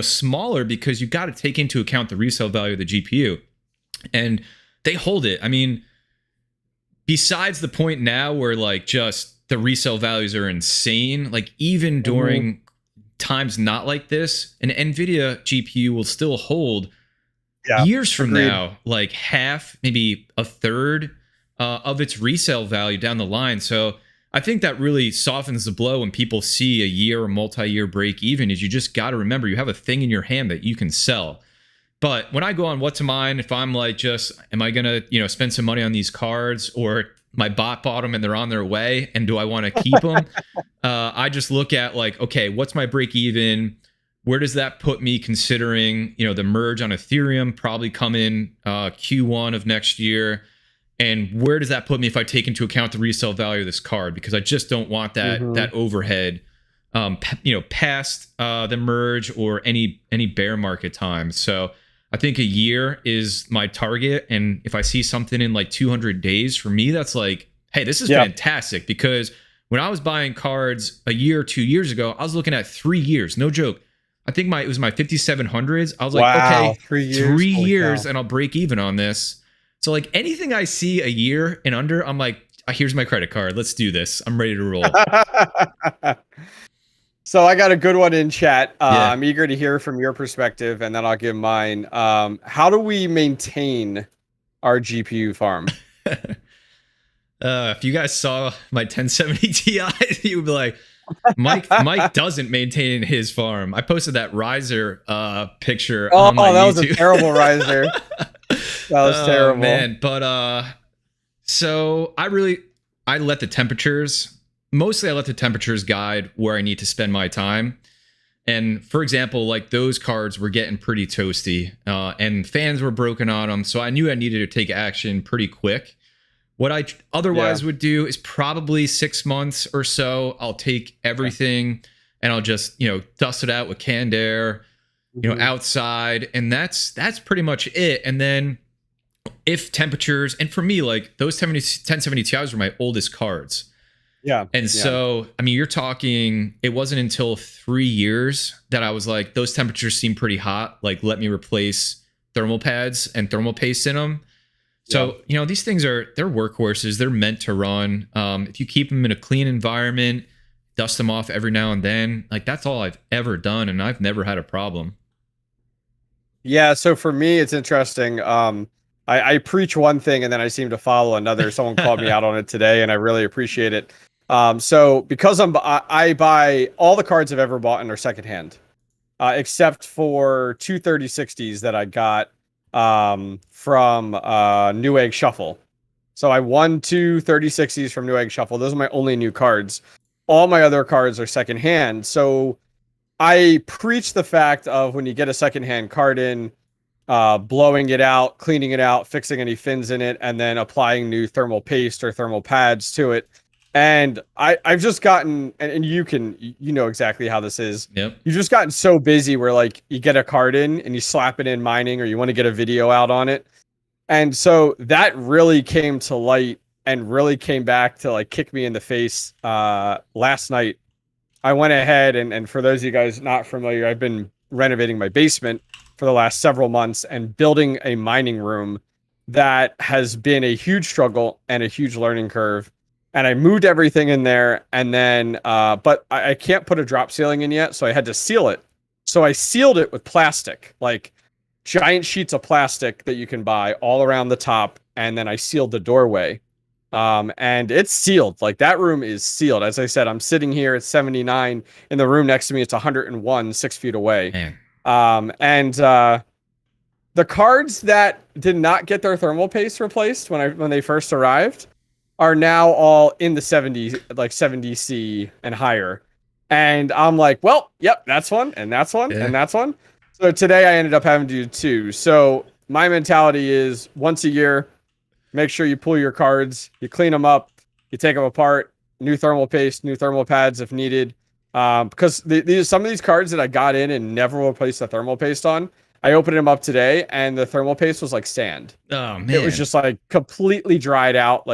smaller, because you got to take into account the resale value of the GPU. And they hold it. I mean, besides the point now where like just the resale values are insane, like even during times not like this, an NVIDIA GPU will still hold years from now, like half, maybe a third of its resale value down the line. So I think that really softens the blow when people see a year or multi-year break even. Is you just got to remember you have a thing in your hand that you can sell. But when I go on What to Mine, if I'm like, just, am I going to, spend some money on these cards, or my bot bought them and they're on their way, and do I want to keep them? I just look at like, okay, what's my break even? Where does that put me, considering, the merge on Ethereum probably come in Q1 of next year? And where does that put me if I take into account the resale value of this card? Because I just don't want that that overhead, past the merge or any bear market time. So I think a year is my target. And if I see something in like 200 days, for me, that's like, hey, this is fantastic. Because when I was buying cards a year or 2 years ago, I was looking at 3 years. No joke. I think it was my 5700s. I was like, okay, 3 years and I'll break even on this. So like anything I see a year and under, I'm like, here's my credit card. Let's do this. I'm ready to roll. So I got a good one in chat. I'm eager to hear from your perspective, and then I'll give mine. How do we maintain our GPU farm? If you guys saw my 1070 Ti, you would be like, Mike doesn't maintain his farm. I posted that riser picture on my YouTube. That was a terrible riser. That was terrible, man. But so I let the temperatures, mostly I let the temperatures guide where I need to spend my time. And for example, like those cards were getting pretty toasty, and fans were broken on them. So I knew I needed to take action pretty quick. What I otherwise would do is probably 6 months or so, I'll take everything and I'll just, dust it out with canned air, outside. And that's pretty much it. And then if temperatures, and for me, like those 1070 Ti's were my oldest cards. Yeah. And so, I mean, you're talking, it wasn't until 3 years that I was like, those temperatures seem pretty hot. Like, let me replace thermal pads and thermal paste in them. So, these things they're workhorses. They're meant to run. If you keep them in a clean environment, dust them off every now and then, like that's all I've ever done. And I've never had a problem. Yeah. So for me, it's interesting. I preach one thing and then I seem to follow another. Someone called me out on it today and I really appreciate it. So because I buy all the cards I've ever bought in are secondhand, except for two 3060s that I got from Newegg Shuffle. So I won two 3060s from Newegg Shuffle. Those are my only new cards. All my other cards are secondhand. So I preach the fact of when you get a secondhand card in, blowing it out, cleaning it out, fixing any fins in it, and then applying new thermal paste or thermal pads to it. And I've just gotten, and you know exactly how this is. Yep. You've just gotten so busy where like you get a card in and you slap it in mining, or you want to get a video out on it. And so that really came to light and really came back to like kick me in the face. Last night, I went ahead and for those of you guys not familiar, I've been renovating my basement for the last several months and building a mining room that has been a huge struggle and a huge learning curve. And I moved everything in there, and then, but I can't put a drop ceiling in yet, so I had to seal it. So I sealed it with plastic, like giant sheets of plastic that you can buy all around the top, and then I sealed the doorway. And it's sealed. Like that room is sealed. As I said, I'm sitting here at 79. In the room next to me, it's 101, 6 feet away. Man. The cards that did not get their thermal paste replaced when they first arrived are now all in the 70, like 70C and higher. And I'm like, well, yep, that's one, and that's one, and that's one. So today I ended up having to do two. So my mentality is once a year, make sure you pull your cards, you clean them up, you take them apart, new thermal paste, new thermal pads if needed. Because some of these cards that I got in and never replaced the thermal paste on, I opened them up today and the thermal paste was like sand. Oh man. It was just like completely dried out.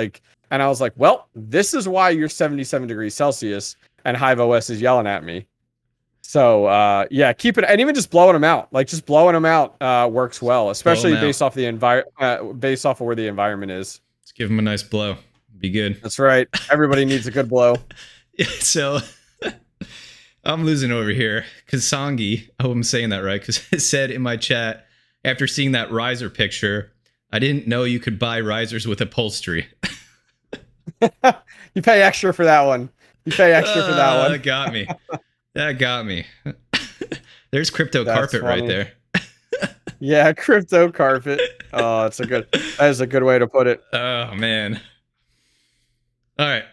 And I was like, well, this is why you're 77 degrees Celsius and Hive OS is yelling at me. So yeah, keep it, and even just blowing them out, like just blowing them out works well, especially based off based off of where the environment is. Let's give them a nice blow. Be good. That's right. Everybody needs a good blow. Yeah, so I'm losing over here. Kasangi, I hope I'm saying that right, because it said in my chat, after seeing that riser picture, I didn't know you could buy risers with upholstery. You pay extra for that one. You pay extra for that one. That got me. That got me. There's crypto That's carpet right funny. there. Yeah, crypto carpet. Oh, that is a good way to put it. Oh man. All right.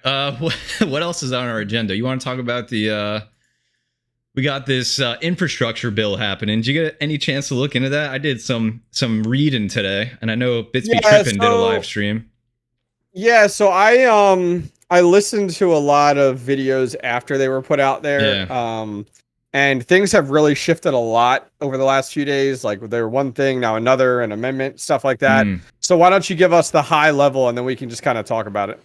What else is on our agenda? You want to talk about we got this infrastructure bill happening. Did you get any chance to look into that? I did some reading today, and I know Bitsby Trippin did a live stream. Yeah, so I listened to a lot of videos after they were put out there. Yeah. And things have really shifted a lot over the last few days. Like they were one thing, now another, an amendment, stuff like that. So why don't you give us the high level and then we can just kind of talk about it.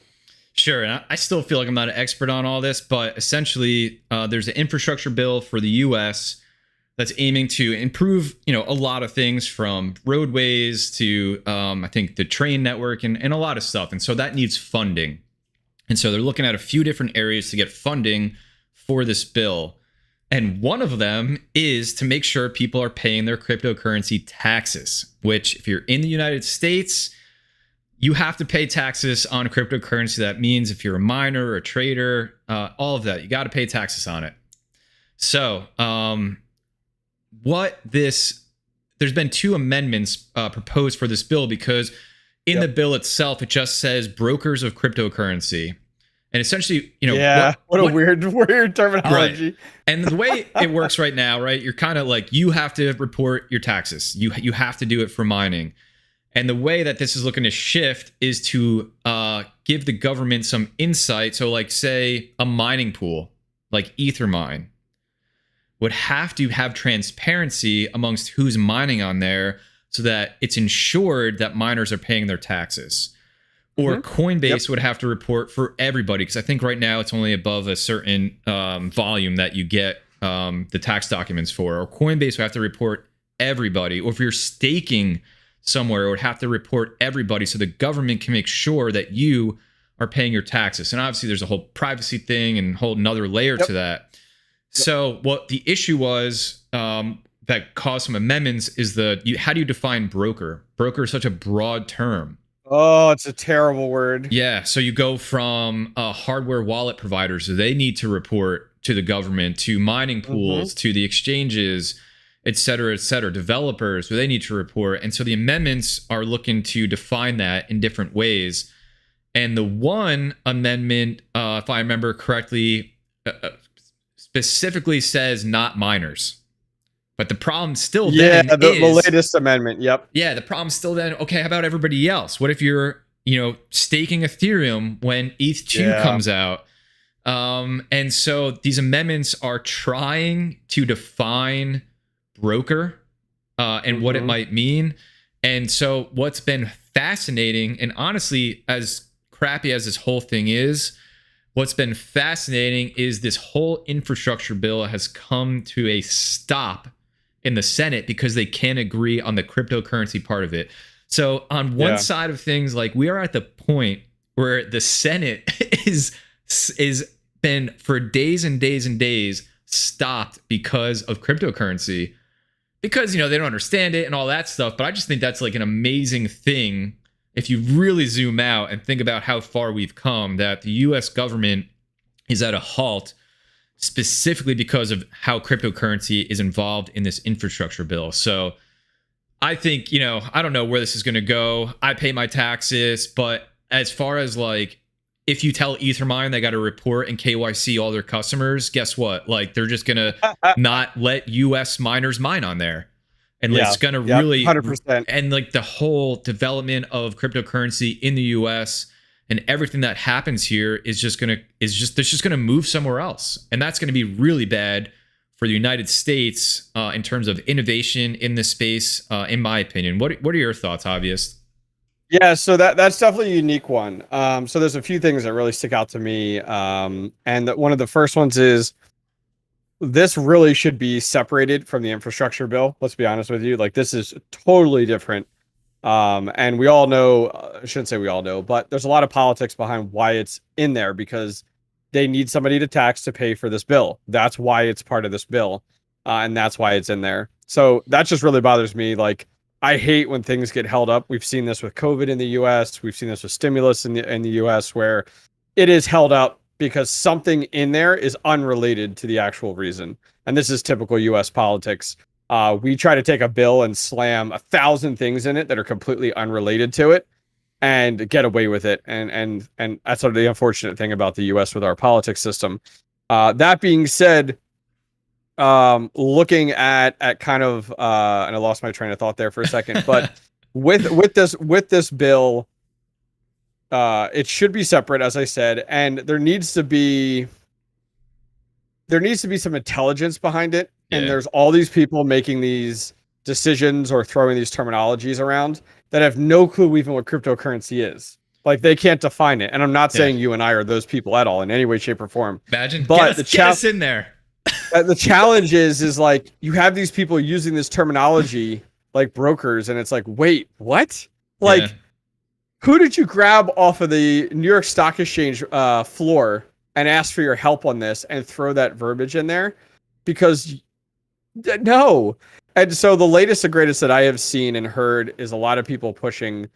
Sure. And I still feel like I'm not an expert on all this, but essentially there's an infrastructure bill for the US that's aiming to improve, a lot of things from roadways to I think the train network and a lot of stuff. And so that needs funding. And so they're looking at a few different areas to get funding for this bill. And one of them is to make sure people are paying their cryptocurrency taxes, which if you're in the United States, you have to pay taxes on cryptocurrency. That means if you're a miner or a trader, all of that, you got to pay taxes on it. So there's been two amendments proposed for this bill because in the bill itself, it just says brokers of cryptocurrency. And essentially, what a weird terminology. Right. And the way it works right now, right, you're kind of like, you have to report your taxes. You have to do it for mining. And the way that this is looking to shift is to give the government some insight. So like, say, a mining pool, like Ethermine, would have to have transparency amongst who's mining on there so that it's ensured that miners are paying their taxes. Or Coinbase would have to report for everybody, because I think right now it's only above a certain volume that you get the tax documents for. Or Coinbase would have to report everybody. Or if you're staking somewhere, it would have to report everybody so the government can make sure that you are paying your taxes. And obviously there's a whole privacy thing and whole another layer to that. So what the issue was that caused some amendments is how do you define broker? Broker is such a broad term. Oh, it's a terrible word. Yeah. So you go from hardware wallet providers, so they need to report to the government, to mining pools, to the exchanges, et cetera, developers, so they need to report. And so the amendments are looking to define that in different ways. And the one amendment, if I remember correctly, specifically says not miners. But the problem still then is the latest amendment. Yep. Yeah, the problem still then, okay, how about everybody else? What if you're, staking Ethereum when ETH2 comes out? And so these amendments are trying to define broker and what it might mean. And so what's been fascinating, and honestly, as crappy as this whole thing is, what's been fascinating is this whole infrastructure bill has come to a stop in the Senate because they can't agree on the cryptocurrency part of it. So on one side of things, like, we are at the point where the Senate is been for days and days and days stopped because of cryptocurrency, because, they don't understand it and all that stuff. But I just think that's like an amazing thing if you really zoom out and think about how far we've come, that the US government is at a halt specifically because of how cryptocurrency is involved in this infrastructure bill. So I think, I don't know where this is going to go. I pay my taxes, but as far as like, if you tell Ethermine they got to report and KYC all their customers, guess what? Like, they're just going to not let US miners mine on there. And it's going to really 100%. And like the whole development of cryptocurrency in the US and everything that happens here is just going to move somewhere else. And that's going to be really bad for the United States in terms of innovation in this space, in my opinion. What are your thoughts, Hobbyist? Yeah, so that's definitely a unique one. So there's a few things that really stick out to me. And one of the first ones is, this really should be separated from the infrastructure bill. Let's be honest with you. Like, this is totally different. And we all know, I shouldn't say we all know, but there's a lot of politics behind why it's in there, because they need somebody to tax to pay for this bill. That's why it's part of this bill. And that's why it's in there. So that just really bothers me. Like, I hate when things get held up. We've seen this with COVID in the US. We've seen this with stimulus in the US, where it is held up because something in there is unrelated to the actual reason. And this is typical US politics. We try to take a bill and slam 1,000 things in it that are completely unrelated to it and get away with it. And that's sort of the unfortunate thing about the US with our politics system. That being said, looking at kind of and I lost my train of thought there for a second, but with this bill, it should be separate, as I said, and there needs to be some intelligence behind it. And there's all these people making these decisions or throwing these terminologies around that have no clue even what cryptocurrency is. Like, they can't define it. And I'm not saying you and I are those people at all in any way, shape, or form. Imagine, but get us in there. The challenge is like, you have these people using this terminology like brokers, and it's like, wait, what? Like, who did you grab off of the New York Stock Exchange floor and ask for your help on this and throw that verbiage in there? Because no. And so the latest and greatest that I have seen and heard is a lot of people pushing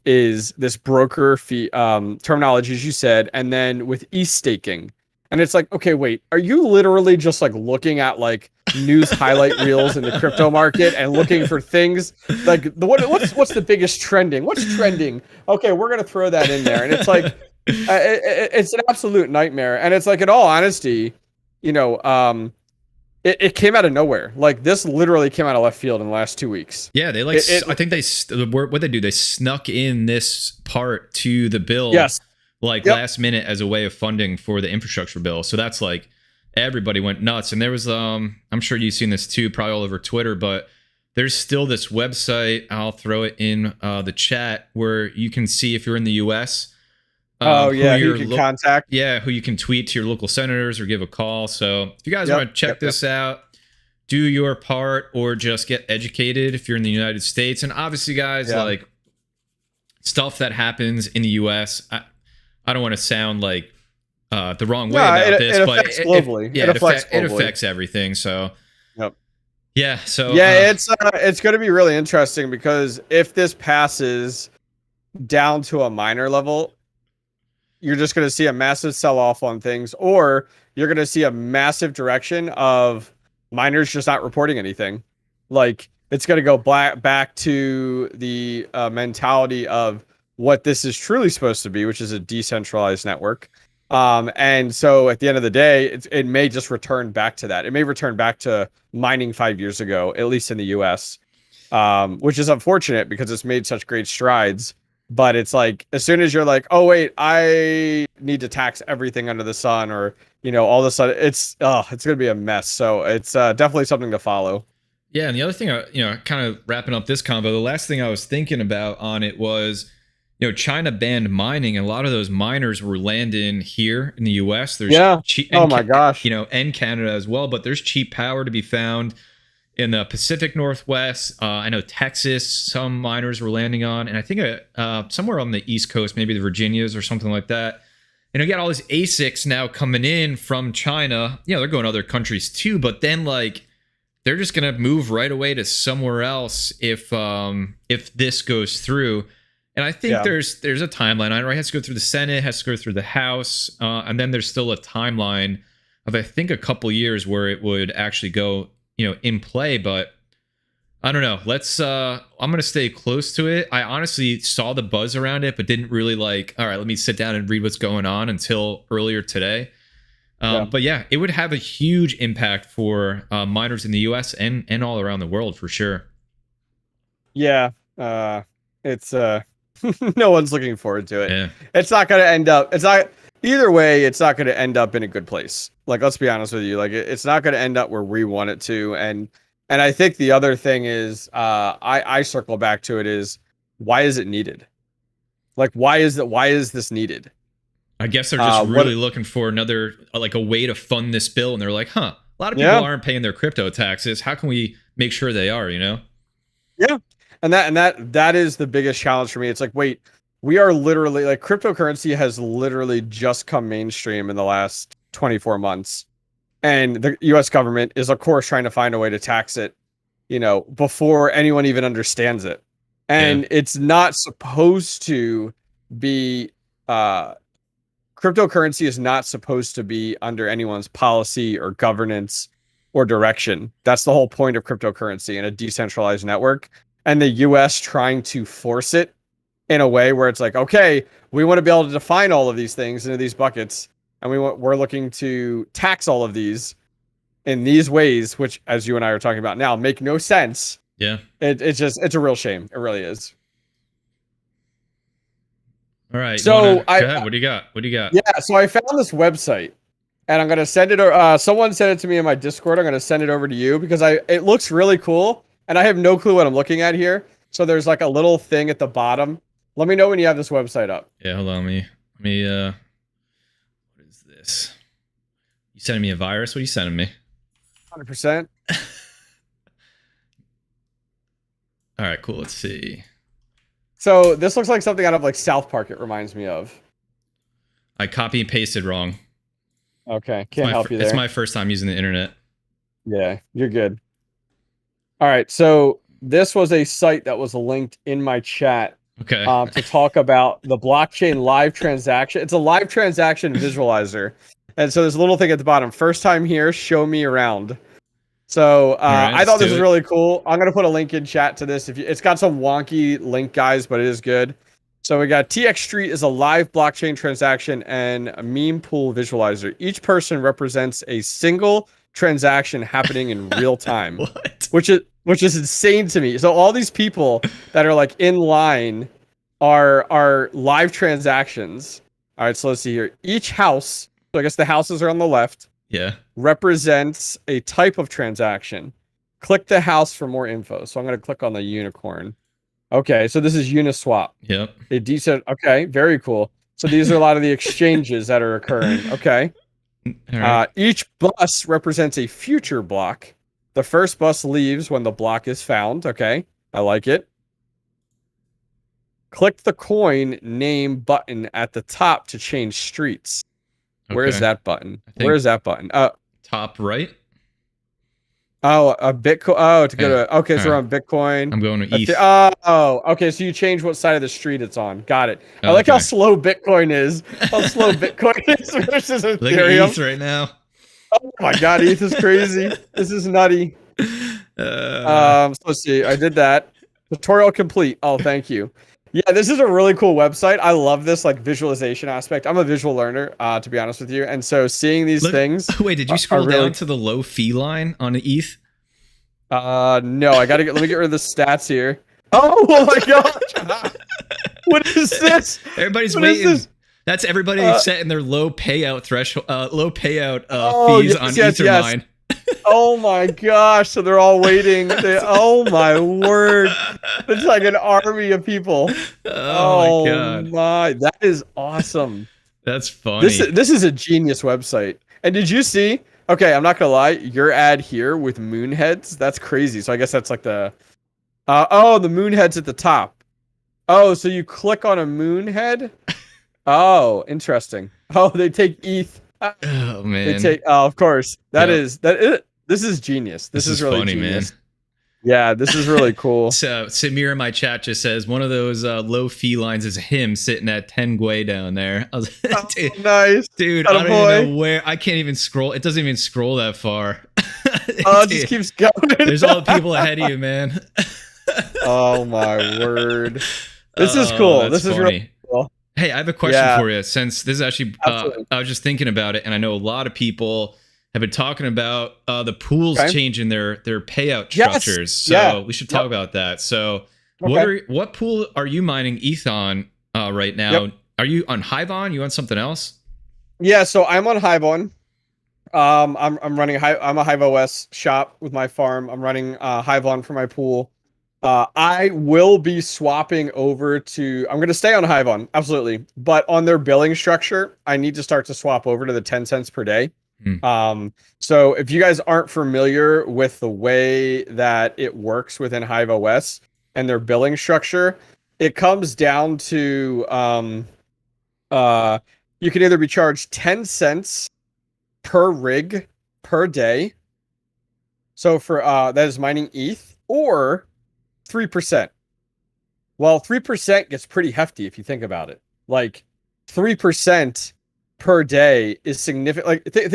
is this broker fee terminology, as you said, and then with e-staking. And it's like, okay, wait, are you literally just like looking at like news highlight reels in the crypto market and looking for things like what's the biggest trending? What's trending? Okay, we're gonna throw that in there, and it's like it's an absolute nightmare. And it's like, in all honesty, you know, it came out of nowhere. Like, this literally came out of left field in the last 2 weeks. Yeah, they like I think what they do, they snuck in this part to the bill. Yes. Like last minute as a way of funding for the infrastructure bill. So that's like, everybody went nuts. And there was I'm sure you've seen this too, probably all over Twitter, but there's still this website, I'll throw it in the chat, where you can see if you're in the US who you can contact. Yeah, who you can tweet to your local senators or give a call. So if you guys want to check this out, do your part, or just get educated if you're in the United States. And obviously, guys, like, stuff that happens in the US, I don't want to sound like the wrong way about this, but it affects everything. So, it's going to be really interesting, because if this passes down to a miner level, you're just going to see a massive sell-off on things, or you're going to see a massive direction of miners just not reporting anything. Like, it's going to go back to the mentality of what this is truly supposed to be, which is a decentralized network. And so at the end of the day, it may just return back to that. It may return back to mining 5 years ago, at least in the US, which is unfortunate because it's made such great strides. But it's like, as soon as you're like, oh, wait, I need to tax everything under the sun, or, you know, all of a sudden it's going to be a mess. So it's definitely something to follow. Yeah. And the other thing, kind of wrapping up this convo, the last thing I was thinking about on it was, China banned mining, and a lot of those miners were landing here in the US. There's my gosh. And Canada as well, but there's cheap power to be found in the Pacific Northwest. I know Texas, some miners were landing on, and I think somewhere on the East Coast, maybe the Virginias or something like that. And you got all these ASICs now coming in from China. They're going to other countries too, but then like, they're just going to move right away to somewhere else if this goes through. And I think there's a timeline. It has to go through the Senate, has to go through the House, and then there's still a timeline of, I think, a couple years where it would actually go, in play. But I don't know. I'm gonna stay close to it. I honestly saw the buzz around it, but didn't really all right, let me sit down and read what's going on until earlier today. But yeah, it would have a huge impact for miners in the US and all around the world for sure. Yeah, it's no one's looking forward to it. Yeah. It's not going to end up. Either way, it's not going to end up in a good place. Like, let's be honest with you. Like, it's not going to end up where we want it to. And I think the other thing is, I circle back to it, is, why is it needed? Like, why is this needed? I guess they're just really looking for another, like, a way to fund this bill. And they're like, a lot of people aren't paying their crypto taxes. How can we make sure they are, Yeah. And that is the biggest challenge for me. It's like, wait, we are literally, like, cryptocurrency has literally just come mainstream in the last 24 months. And the US government is, of course, trying to find a way to tax it, before anyone even understands it. And it's not supposed to be cryptocurrency is not supposed to be under anyone's policy or governance or direction. That's the whole point of cryptocurrency in a decentralized network. And the US trying to force it in a way where it's like, okay, we want to be able to define all of these things into these buckets, and we're looking to tax all of these in these ways, which, as you and I are talking about now, make no sense. Yeah. It's a real shame. It really is. All right. So go ahead. What do you got? Yeah. So I found this website, and I'm going to send it. Someone sent it to me in my Discord. I'm going to send it over to you because it looks really cool, and I have no clue what I'm looking at here. So there's like a little thing at the bottom. Let me know when you have this website up. Yeah, hold on. Let me what is this? You sending me a virus? What are you sending me? 100%. All right, cool. Let's see. So this looks like something out of like South Park. It reminds me of. I copy and pasted wrong. Okay, can't help you there. It's my first time using the internet. Yeah, you're good. All right, so this was a site that was linked in my chat. Okay. To talk about the blockchain live transaction. It's a live transaction visualizer. And so there's a little thing at the bottom. First time here, show me around. So right, I thought this was really cool. I'm going to put a link in chat to this. It's got some wonky link, guys, but it is good. So we got TX Street is a live blockchain transaction and a meme pool visualizer. Each person represents a single transaction happening in real time. What? Which is insane to me. So all these people that are like in line are live transactions. All right, so let's see here. Each house, so I guess the houses are on the left. Yeah. Represents a type of transaction. Click the house for more info. So I'm going to click on the unicorn. Okay, so this is Uniswap. Yep. Okay, very cool. So these are a lot of the exchanges that are occurring. Okay. Right. Each bus represents a future block. The first bus leaves when the block is found. Okay, I like it. Click the coin name button at the top to change streets. Okay. Where is that button? Where is that button? Top right. Oh, a Bitcoin. Oh, to go to. Okay, so we're on Bitcoin. I'm going to ETH. Oh, okay. So you change what side of the street it's on. Got it. I like how slow Bitcoin is. How slow Bitcoin is versus Ethereum. Look at ETH right now. Oh my God, ETH is crazy. This is nutty. So let's see. I did that. Tutorial complete. Oh, thank you. Yeah, this is a really cool website. I love this like visualization aspect. I'm a visual learner, to be honest with you, and so seeing these things. Wait, did you scroll down to the low fee line on ETH? No, I gotta let me get rid of the stats here. Oh my gosh! What is this? Everybody's waiting. That's everybody setting their low payout threshold, fees on Ethermine. Oh my gosh! So they're all waiting. Oh my word! It's like an army of people. Oh my God! That is awesome. That's funny. This is a genius website. And did you see? Okay, I'm not gonna lie. Your ad here with moon heads. That's crazy. So I guess that's like the. The moon head's at the top. Oh, so you click on a moon head. Oh, interesting. Oh, they take ETH. Oh man. They take. Oh, of course. This is genius. This is really funny, genius. Man. Yeah, this is really cool. So Samir in my chat just says one of those low fee lines is him sitting at 10 Gwei down there. I was dude, nice. Dude, I don't even know where. I can't even scroll. It doesn't even scroll that far. It just keeps going. There's all the people ahead of you, man. Oh my word. This is cool. This is really cool. Hey, I have a question for you. Since this is actually, I was just thinking about it, and I know a lot of people have been talking about the pools changing their payout structures. So we should talk about that. So what pool are you mining ETH on right now? Are you on Hivon? You on something else? Yeah, so I'm on Hivon. I'm running I'm a Hive OS shop with my farm. I'm running Hivon for my pool. I will be swapping over to. I'm going to stay on Hivon, absolutely, but on their billing structure, I need to start to swap over to the 10 cents per day. So if you guys aren't familiar with the way that it works within Hive OS and their billing structure, it comes down to you can either be charged 10 cents per rig per day. So for that is mining ETH, or 3%. Well, 3% gets pretty hefty if you think about it. Like 3% per day is significant. Like think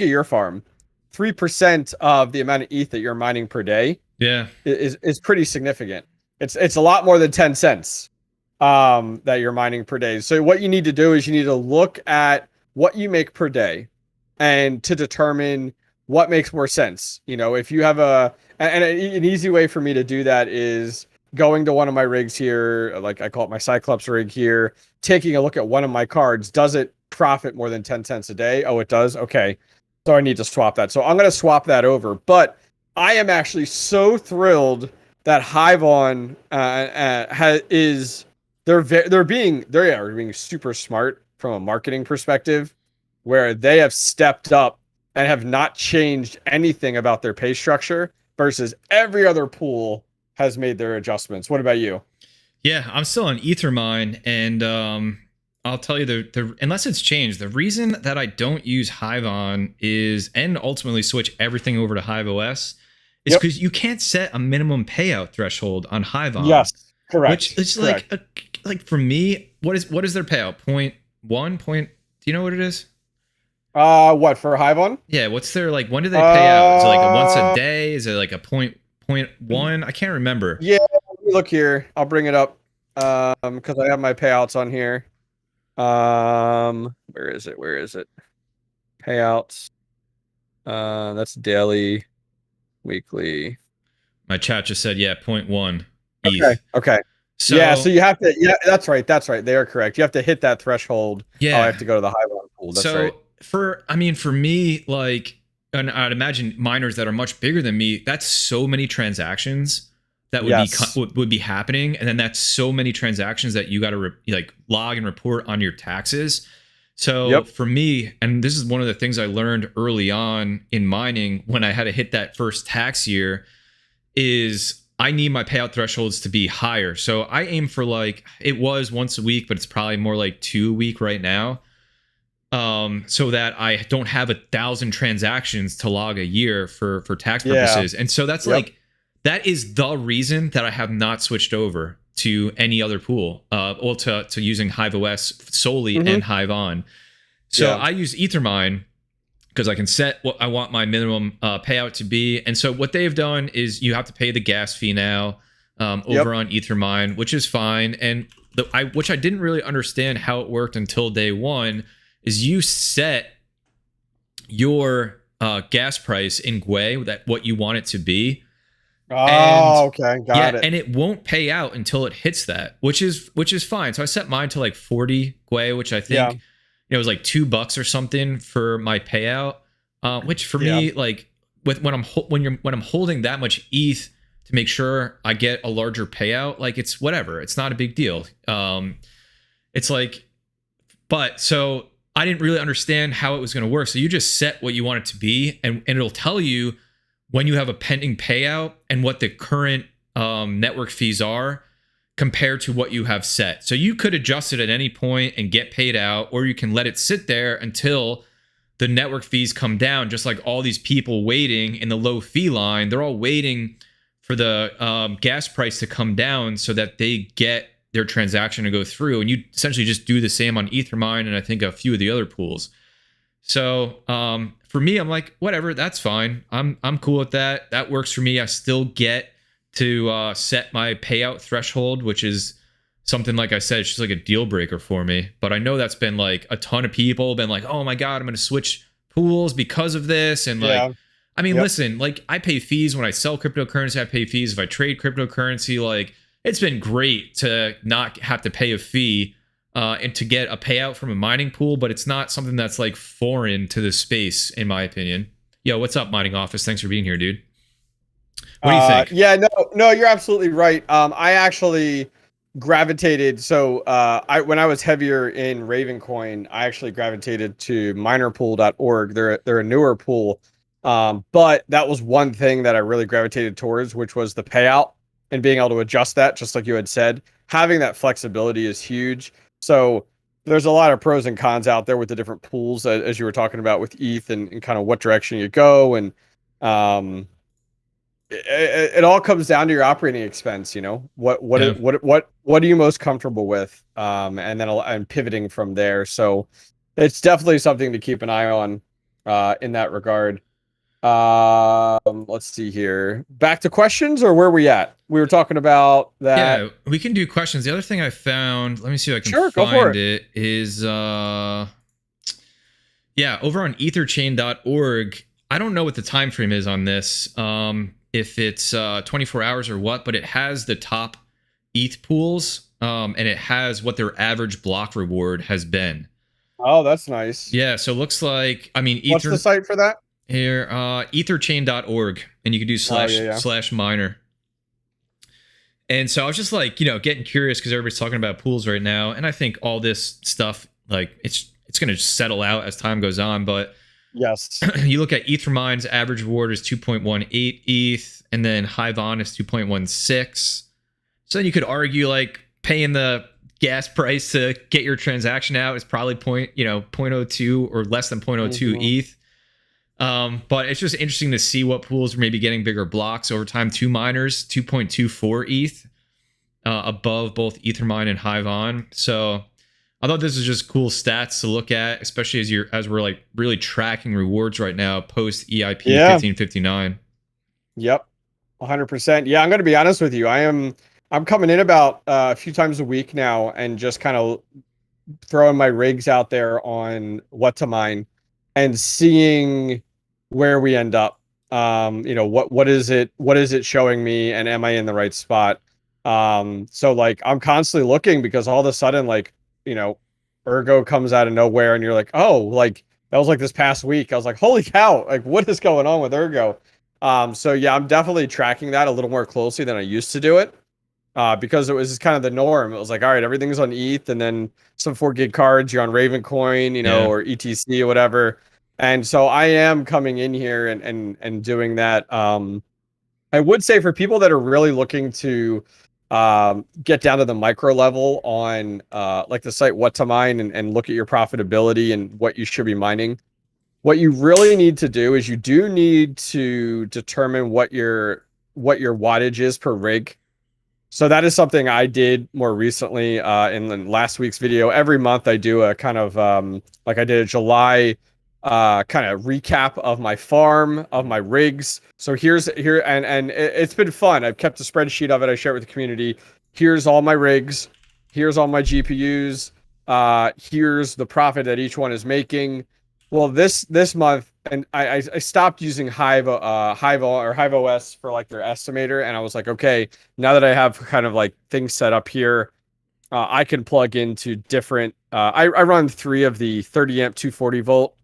of your farm. 3% of the amount of ETH that you're mining per day Yeah. is pretty significant. It's a lot more than 10 cents that you're mining per day. So what you need to do is you need to look at what you make per day and to determine what makes more sense. You know, if you have an easy way for me to do that is going to one of my rigs here, like I call it my Cyclops rig here, taking a look at one of my cards. Does it profit more than 10 cents a day? Oh, it does. Okay. So I need to swap that. So I'm going to swap that over. But I am actually so thrilled that Hivon they are being super smart from a marketing perspective, where they have stepped up and have not changed anything about their pay structure versus every other pool has made their adjustments. What about you? Yeah, I'm still on Ethermine, and I'll tell you the unless it's changed, the reason that I don't use Hivon is and ultimately switch everything over to HiveOS is because you can't set a minimum payout threshold on Hivon. Yes, correct. Which is correct. like for me, what is their payout? 0.1 point? Do you know what it is? What for Hivon? Yeah, what's their like? When do they pay out? Is it like a once a day? Is it like a point one? I can't remember. Yeah, look here. I'll bring it up because I have my payouts on here. Where is it? Where is it? Payouts. That's daily, weekly. My chat just said, yeah, 0.1 ETH. Okay. Okay. So, yeah, so you have to. Yeah, that's right. That's right. They are correct. You have to hit that threshold. Yeah. I have to go to the Hivon pool. That's right. For me, like, and I'd imagine miners that are much bigger than me, that's so many transactions that would be happening, and then that's so many transactions that you got to like log and report on your taxes. So for me, and this is one of the things I learned early on in mining when I had to hit that first tax year, is I need my payout thresholds to be higher. So I aim for like, it was once a week, but it's probably more like 2 a week right now. So that I don't have 1,000 transactions to log a year for tax purposes. And so that's like, that is the reason that I have not switched over to any other pool, or to using HiveOS solely and Hivon. So I use Ethermine because I can set what I want my minimum payout to be. And so what they've done is you have to pay the gas fee now over on Ethermine, which is fine. And which I didn't really understand how it worked until day one, is you set your gas price in Gwei, that what you want it to be. Okay, got it. And it won't pay out until it hits that, which is fine. So I set mine to like 40 Gwei, which I think it was like $2 or something for my payout. Which for me, like when I'm holding that much ETH to make sure I get a larger payout, like it's whatever. It's not a big deal. It's like, but so I didn't really understand how it was going to work. So you just set what you want it to be, and it'll tell you when you have a pending payout and what the current network fees are compared to what you have set. So you could adjust it at any point and get paid out, or you can let it sit there until the network fees come down, just like all these people waiting in the low fee line. They're all waiting for the gas price to come down so that they get their transaction to go through. And you essentially just do the same on Ethermine and I think a few of the other pools. So for me, I'm like, whatever, that's fine. I'm cool with that. That works for me. I still get to set my payout threshold, which is something, like I said, it's just like a deal breaker for me. But I know that's been like a ton of people been like, oh my God, I'm going to switch pools because of this. And like, I mean, listen, like I pay fees when I sell cryptocurrency. I pay fees if I trade cryptocurrency. Like it's been great to not have to pay a fee and to get a payout from a mining pool, but it's not something that's like foreign to the space, in my opinion. Yo, what's up, Mining Office? Thanks for being here, dude. What do you think? Yeah, no, you're absolutely right. I actually gravitated. So when I was heavier in Ravencoin, I actually gravitated to minerpool.org. They're a newer pool. But that was one thing that I really gravitated towards, which was the payout and being able to adjust that, just like you had said. Having that flexibility is huge. So there's a lot of pros and cons out there with the different pools, as you were talking about with ETH and kind of what direction you go. And it all comes down to your operating expense. You know, what are you most comfortable with? And then I'm pivoting from there. So it's definitely something to keep an eye on in that regard. Let's see here. Back to questions, or where are we at? We were talking about that. Yeah, we can do questions. The other thing I found, let me see if I can Sure, go for find it, is yeah, over on etherchain.org. I don't know what the time frame is on this. If it's 24 hours or what, but it has the top ETH pools, and it has what their average block reward has been. Oh, that's nice. Yeah, so it looks like, I mean, What's the site for that? Here, etherchain.org, and you can do slash miner. And so I was just like, getting curious because everybody's talking about pools right now, and I think all this stuff, like, it's going to settle out as time goes on. But yes, you look at Ethermine's average reward is 2.18 ETH, and then Hivon is 2.16. So then you could argue like paying the gas price to get your transaction out is probably 0.02 or less than 0.02 ETH. But it's just interesting to see what pools are maybe getting bigger blocks over time. 2 miners, 2.24 ETH, above both Ethermine and Hivon. So I thought this was just cool stats to look at, especially as we're like really tracking rewards right now post EIP 1559. Yep, 100%. Yeah, I'm going to be honest with you. I'm coming in about a few times a week now and just kind of throwing my rigs out there on what to mine and seeing where we end up. What is it showing me, and am I in the right spot? So like I'm constantly looking because all of a sudden, like, Ergo comes out of nowhere and you're like, oh, like that was like this past week. I was like, holy cow, like what is going on with Ergo? So yeah, I'm definitely tracking that a little more closely than I used to do it. Because it was just kind of the norm. It was like, all right, everything's on ETH, and then some 4 gig cards, you're on Ravencoin, or ETC or whatever. And so I am coming in here and doing that. I would say for people that are really looking to get down to the micro level on like the site What to Mine and look at your profitability and what you should be mining, what you really need to do is you do need to determine what your wattage is per rig. So that is something I did more recently in last week's video. Every month I do a kind of like I did a July kind of recap of my farm, of my rigs. So and it's been fun. I've kept a spreadsheet of it. I share it with the community. Here's all my rigs. Here's all my GPUs. Here's the profit that each one is making. Well, this month, and I stopped using Hive or Hive OS for like their estimator, and I was like, okay, now that I have kind of like things set up here, I can plug into different. I run 3 of the 30 amp 240 volt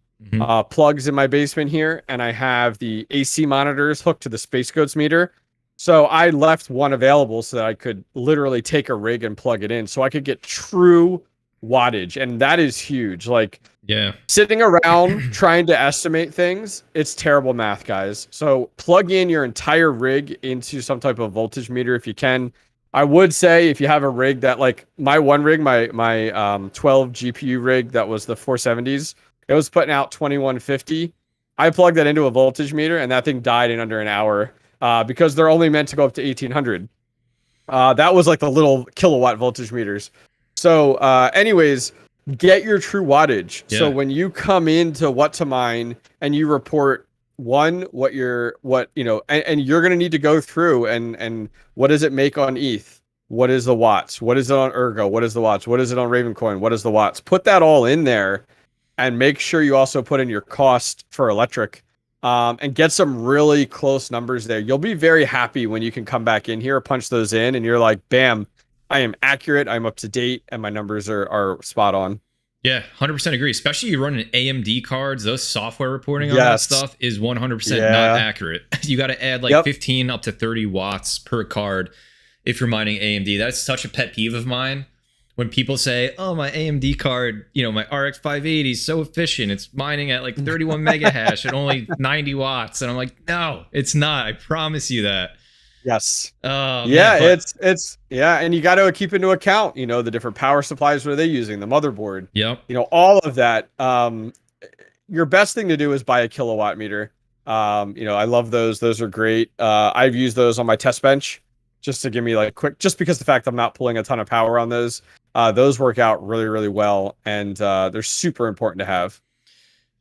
plugs in my basement here, and I have the AC monitors hooked to the Space Goats meter. So I left one available so that I could literally take a rig and plug it in, so I could get true wattage, and that is huge. Like, yeah, sitting around trying to estimate things, it's terrible math, guys. So plug in your entire rig into some type of voltage meter if you can. I would say if you have a rig that, like my one rig, my 12 GPU rig that was the 470s, it was putting out 2150. I plugged that into a voltage meter and that thing died in under an hour because they're only meant to go up to 1800. That was like the little kilowatt voltage meters. So anyways, get your true wattage. Yeah. So when you come into What to Mine and you report and you're going to need to go through and what does it make on ETH? What is the watts? What is it on Ergo? What is the watts? What is it on Ravencoin? What is the watts? Put that all in there and make sure you also put in your cost for electric and get some really close numbers there. You'll be very happy when you can come back in here, punch those in, and you're like, bam, I am accurate, I'm up to date, and my numbers are spot on. Yeah, 100% agree. Especially you running AMD cards, those software reporting on that stuff is 100% not accurate. You got to add like 15 up to 30 watts per card if you're mining AMD. That's such a pet peeve of mine. When people say, oh, my AMD card, my RX 580 is so efficient. It's mining at like 31 mega hash at only 90 watts. And I'm like, no, it's not. I promise you that. Yes. It's and you got to keep into account, the different power supplies. What are they using? The motherboard. Yep. All of that. Your best thing to do is buy a kilowatt meter. I love those. Those are great. I've used those on my test bench just to give me like just because the fact I'm not pulling a ton of power on those. those work out really, really well, and they're super important to have.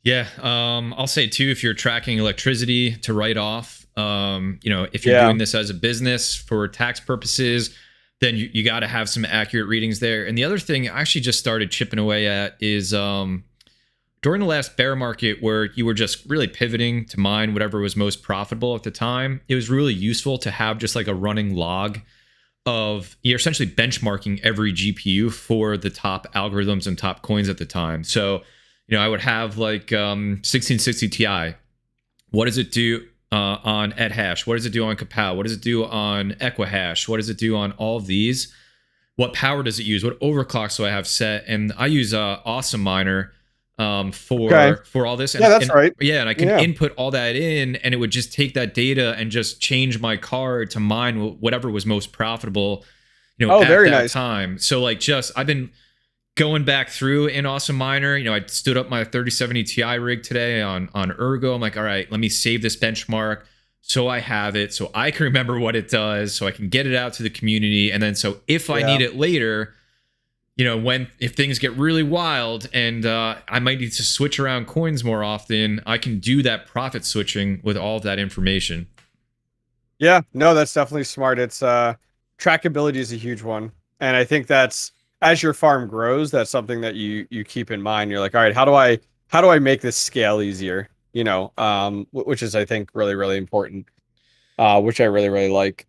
Yeah, I'll say too, if you're tracking electricity to write off, if you're doing this as a business for tax purposes, then you got to have some accurate readings there. And the other thing I actually just started chipping away at is during the last bear market where you were just really pivoting to mine whatever was most profitable at the time, it was really useful to have just like a running log of you're essentially benchmarking every GPU for the top algorithms and top coins at the time. So I would have like 1660 Ti. What does it do on ethash? What does it do on Kapow? What does it do on Equihash? What does it do on all of these? What power does it use? What overclocks do I have set? And I use Awesome Miner for all this. And, that's right. Yeah, and I can input all that in, and it would just take that data and just change my card to mine whatever was most profitable. At very that nice time. So I've been going back through in Awesome Miner, I stood up my 3070 Ti rig today on Ergo. I'm like, all right, let me save this benchmark so I have it, so I can remember what it does, so I can get it out to the community. And then so if I need it later, if things get really wild and I might need to switch around coins more often, I can do that profit switching with all of that information. Yeah, no, that's definitely smart. It's trackability is a huge one. And I think that's, as your farm grows, that's something that you keep in mind. You're like, all right, how do I make this scale easier? Which is, I think, really, really important. Which I really, really like.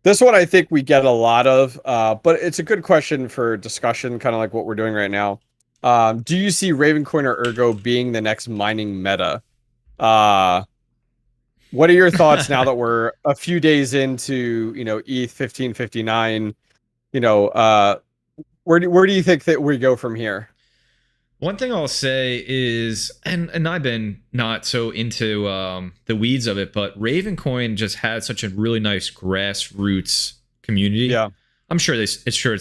This one I think we get a lot of, but it's a good question for discussion, kind of like what we're doing right now. Do you see Ravencoin or Ergo being the next mining meta? What are your thoughts now that we're a few days into, ETH-1559? Where do you think that we go from here? One thing I'll say is, and I've been not so into the weeds of it, but Ravencoin just had such a really nice grassroots community. Yeah, I'm sure it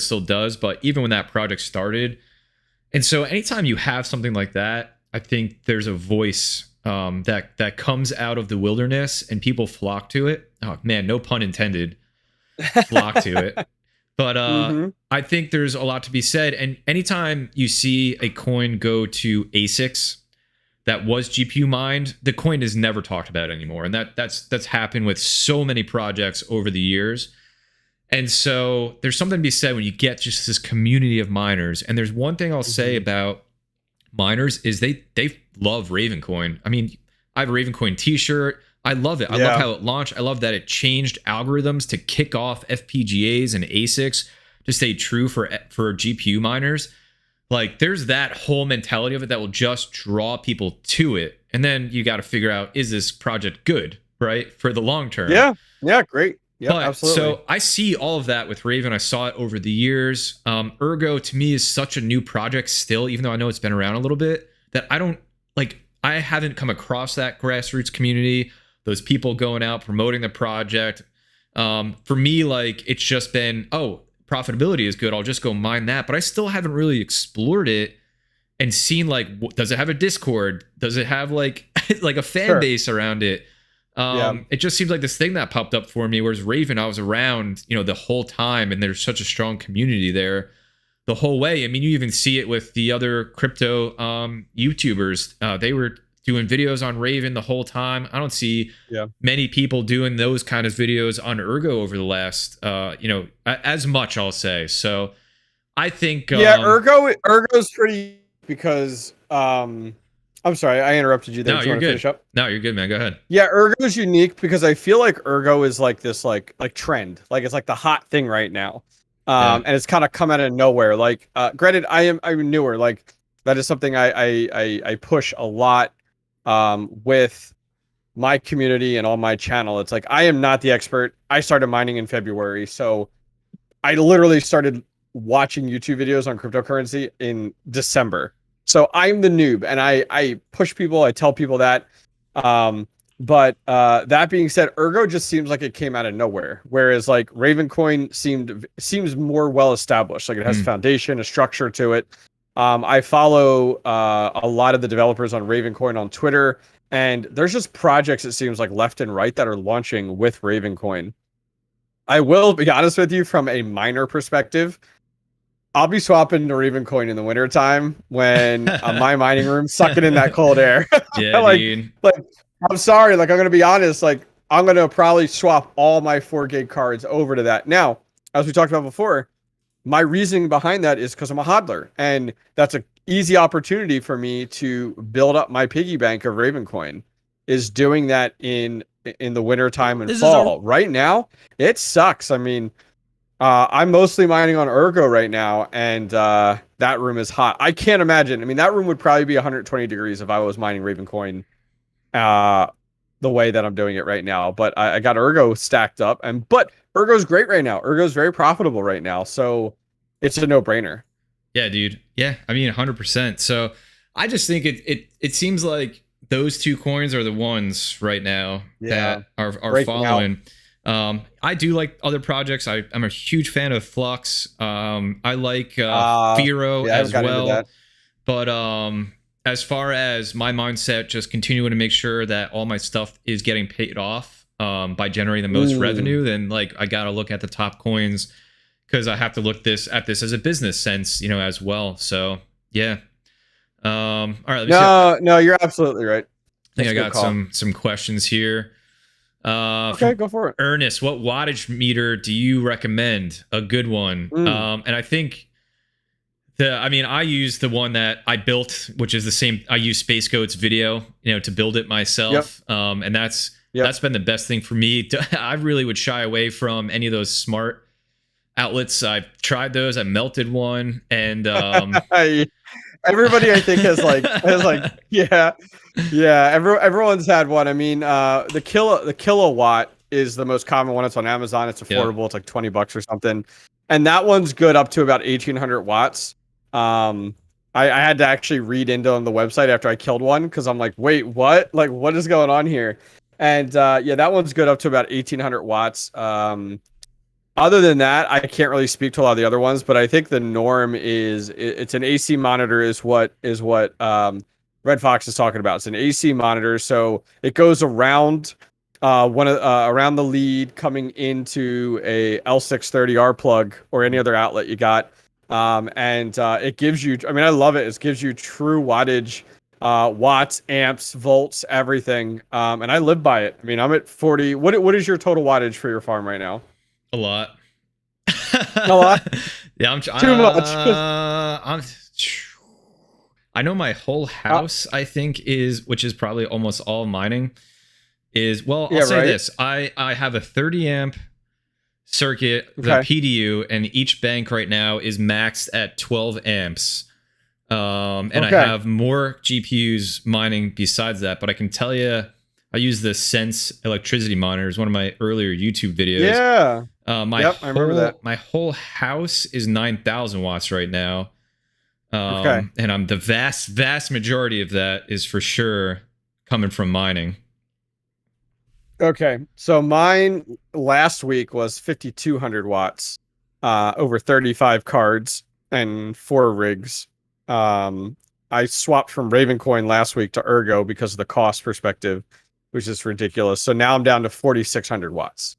still does, but even when that project started, and so anytime you have something like that, I think there's a voice that comes out of the wilderness and people flock to it. Oh man, no pun intended. Flock to it. But I think there's a lot to be said. And anytime you see a coin go to ASICs that was GPU mined, the coin is never talked about anymore. And that's happened with so many projects over the years. And so there's something to be said when you get just this community of miners. And there's one thing I'll say about miners is they love Ravencoin. I mean, I have a Ravencoin t-shirt. I love it. I love how it launched. I love that it changed algorithms to kick off FPGAs and ASICs to stay true for GPU miners. Like, there's that whole mentality of it that will just draw people to it. And then you got to figure out, is this project good, right? For the long term. Yeah, great. Yeah, absolutely. So I see all of that with Raven. I saw it over the years. Ergo, to me, is such a new project still, even though I know it's been around a little bit, that I haven't come across that grassroots community, those people going out promoting the project. For me, it's just been, profitability is good, I'll just go mine that. But I still haven't really explored it and seen does it have a Discord? Does it have a fan base around it? It just seems like this thing that popped up for me. Whereas Raven, I was around, the whole time, and there's such a strong community there the whole way. I mean, you even see it with the other crypto YouTubers. They were doing videos on Raven the whole time. I don't see many people doing those kind of videos on Ergo over the last, as much, I'll say. So I think... Ergo's pretty, because... I'm sorry, I interrupted you there. No, you're good. Finish up? No, you're good, man. Go ahead. Yeah, Ergo's unique because I feel like Ergo is this trend. It's the hot thing right now. And it's kind of come out of nowhere. Granted, I'm newer. That is something I push a lot with my community and on my channel. It's I am not the expert. I started mining in February, so I literally started watching YouTube videos on cryptocurrency in December. So I'm the noob, and I push people. I tell people that. But that being said, Ergo just seems like it came out of nowhere, whereas Ravencoin seems more well established. It has a foundation, a structure to it. I follow a lot of the developers on Ravencoin on Twitter, and there's just projects, it seems left and right, that are launching with Ravencoin. I will be honest with you, from a miner perspective, I'll be swapping to Raven coin in the wintertime when my mining room's sucking in that cold air. Yeah, like, dude. like, I'm sorry. Like, I'm going to be honest. Like, I'm going to probably swap all my 4 gig cards over to that. Now, as we talked about before, my reasoning behind that is because I'm a hodler. And that's an easy opportunity for me to build up my piggy bank of Raven coin, is doing that in the wintertime and fall. Right now, it sucks. I mean, I'm mostly mining on Ergo right now, and that room is hot. I can't imagine. I mean, that room would probably be 120 degrees if I was mining Raven coin the way that I'm doing it right now. But I got Ergo stacked up, but Ergo's great right now. Ergo's very profitable right now, so it's a no-brainer. Yeah, dude. Yeah, I mean 100%. So I just think it seems like those two coins are the ones right now that are following. I do like other projects. I'm a huge fan of Flux. I like Firo as well. But as far as my mindset, just continuing to make sure that all my stuff is getting paid off by generating the most revenue, then like I gotta look at the top coins, because I have to look at this as a business sense, as well. So yeah. All right. No, you're absolutely right. I think I got some questions here. Okay, go for it. Ernest, what wattage meter do you recommend? A good one. And I think I use the one that I built, which is the same. I use Space Goat's video, to build it myself. And that's been the best thing for me. I really would shy away from any of those smart outlets. I've tried those. I melted one, and everybody I think has everyone's had one. I mean, the kilowatt is the most common one. It's on Amazon. It's affordable. It's like $20 or something, and that one's good up to about 1,800 watts. I had to actually read into on the website after I killed one, because I'm like, wait, what? Like, what is going on here? And that one's good up to about 1,800 watts. Other than that, I can't really speak to a lot of the other ones, but I think the norm is it's an AC monitor is what Red Fox is talking about. It's an AC monitor, so it goes around around the lead coming into a L630R plug or any other outlet you got, and it gives you. I mean, I love it. It gives you true wattage, watts, amps, volts, everything, and I live by it. I mean, I'm at 40. What is your total wattage for your farm right now? A lot. A lot? Yeah, I'm too much. I know my whole house, I think, which is probably almost all mining, is, well, I'll say this. I have a 30 amp circuit, the PDU, and each bank right now is maxed at 12 amps. And I have more GPUs mining besides that, but I can tell you, I use the Sense electricity monitor. It's one of my earlier YouTube videos. Yeah. I remember that. My whole house is 9,000 watts right now. And I'm the vast majority of that is for sure coming from mining. Okay. So mine last week was 5,200 watts, over 35 cards and 4 rigs. I swapped from Ravencoin last week to Ergo because of the cost perspective, which is ridiculous. So now I'm down to 4,600 watts,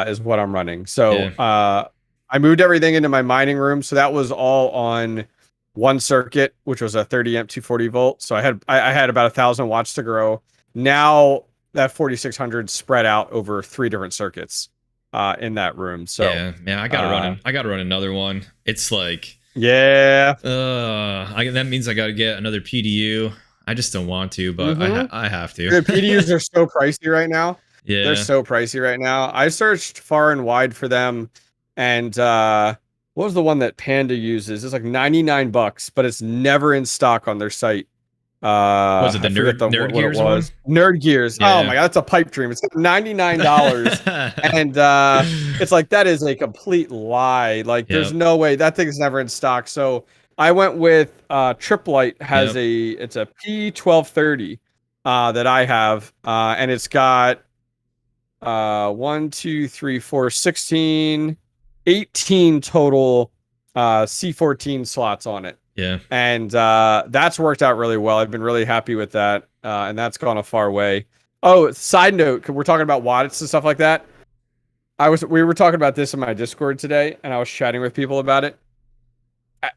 is what I'm running. So I moved everything into my mining room. So that was all on one circuit, which was a 30 amp 240 volt. So I had about 1,000 watts to grow. Now that 4,600 spread out over 3 different circuits in that room. So yeah, man, I gotta run another one. It's like, that means I gotta get another PDU. I just don't want to, but I have to. The PDUs are so pricey right now. Yeah, they're so pricey right now. I searched far and wide for them, and what was the one that Panda uses? It's like $99, but it's never in stock on their site. Was it the Nerd Gears one? Nerd Gears. Yeah. Oh my god, that's a pipe dream. It's $99, and it's like, that is a complete lie. Like, there's no way that thing's never in stock. So I went with Triplite. It's a P1230 that I have, and it's got 18 total C14 slots on it. Yeah. And that's worked out really well. I've been really happy with that. And that's gone a far way. Oh, side note, we're talking about watts and stuff like that. We were talking about this in my Discord today, and I was chatting with people about it.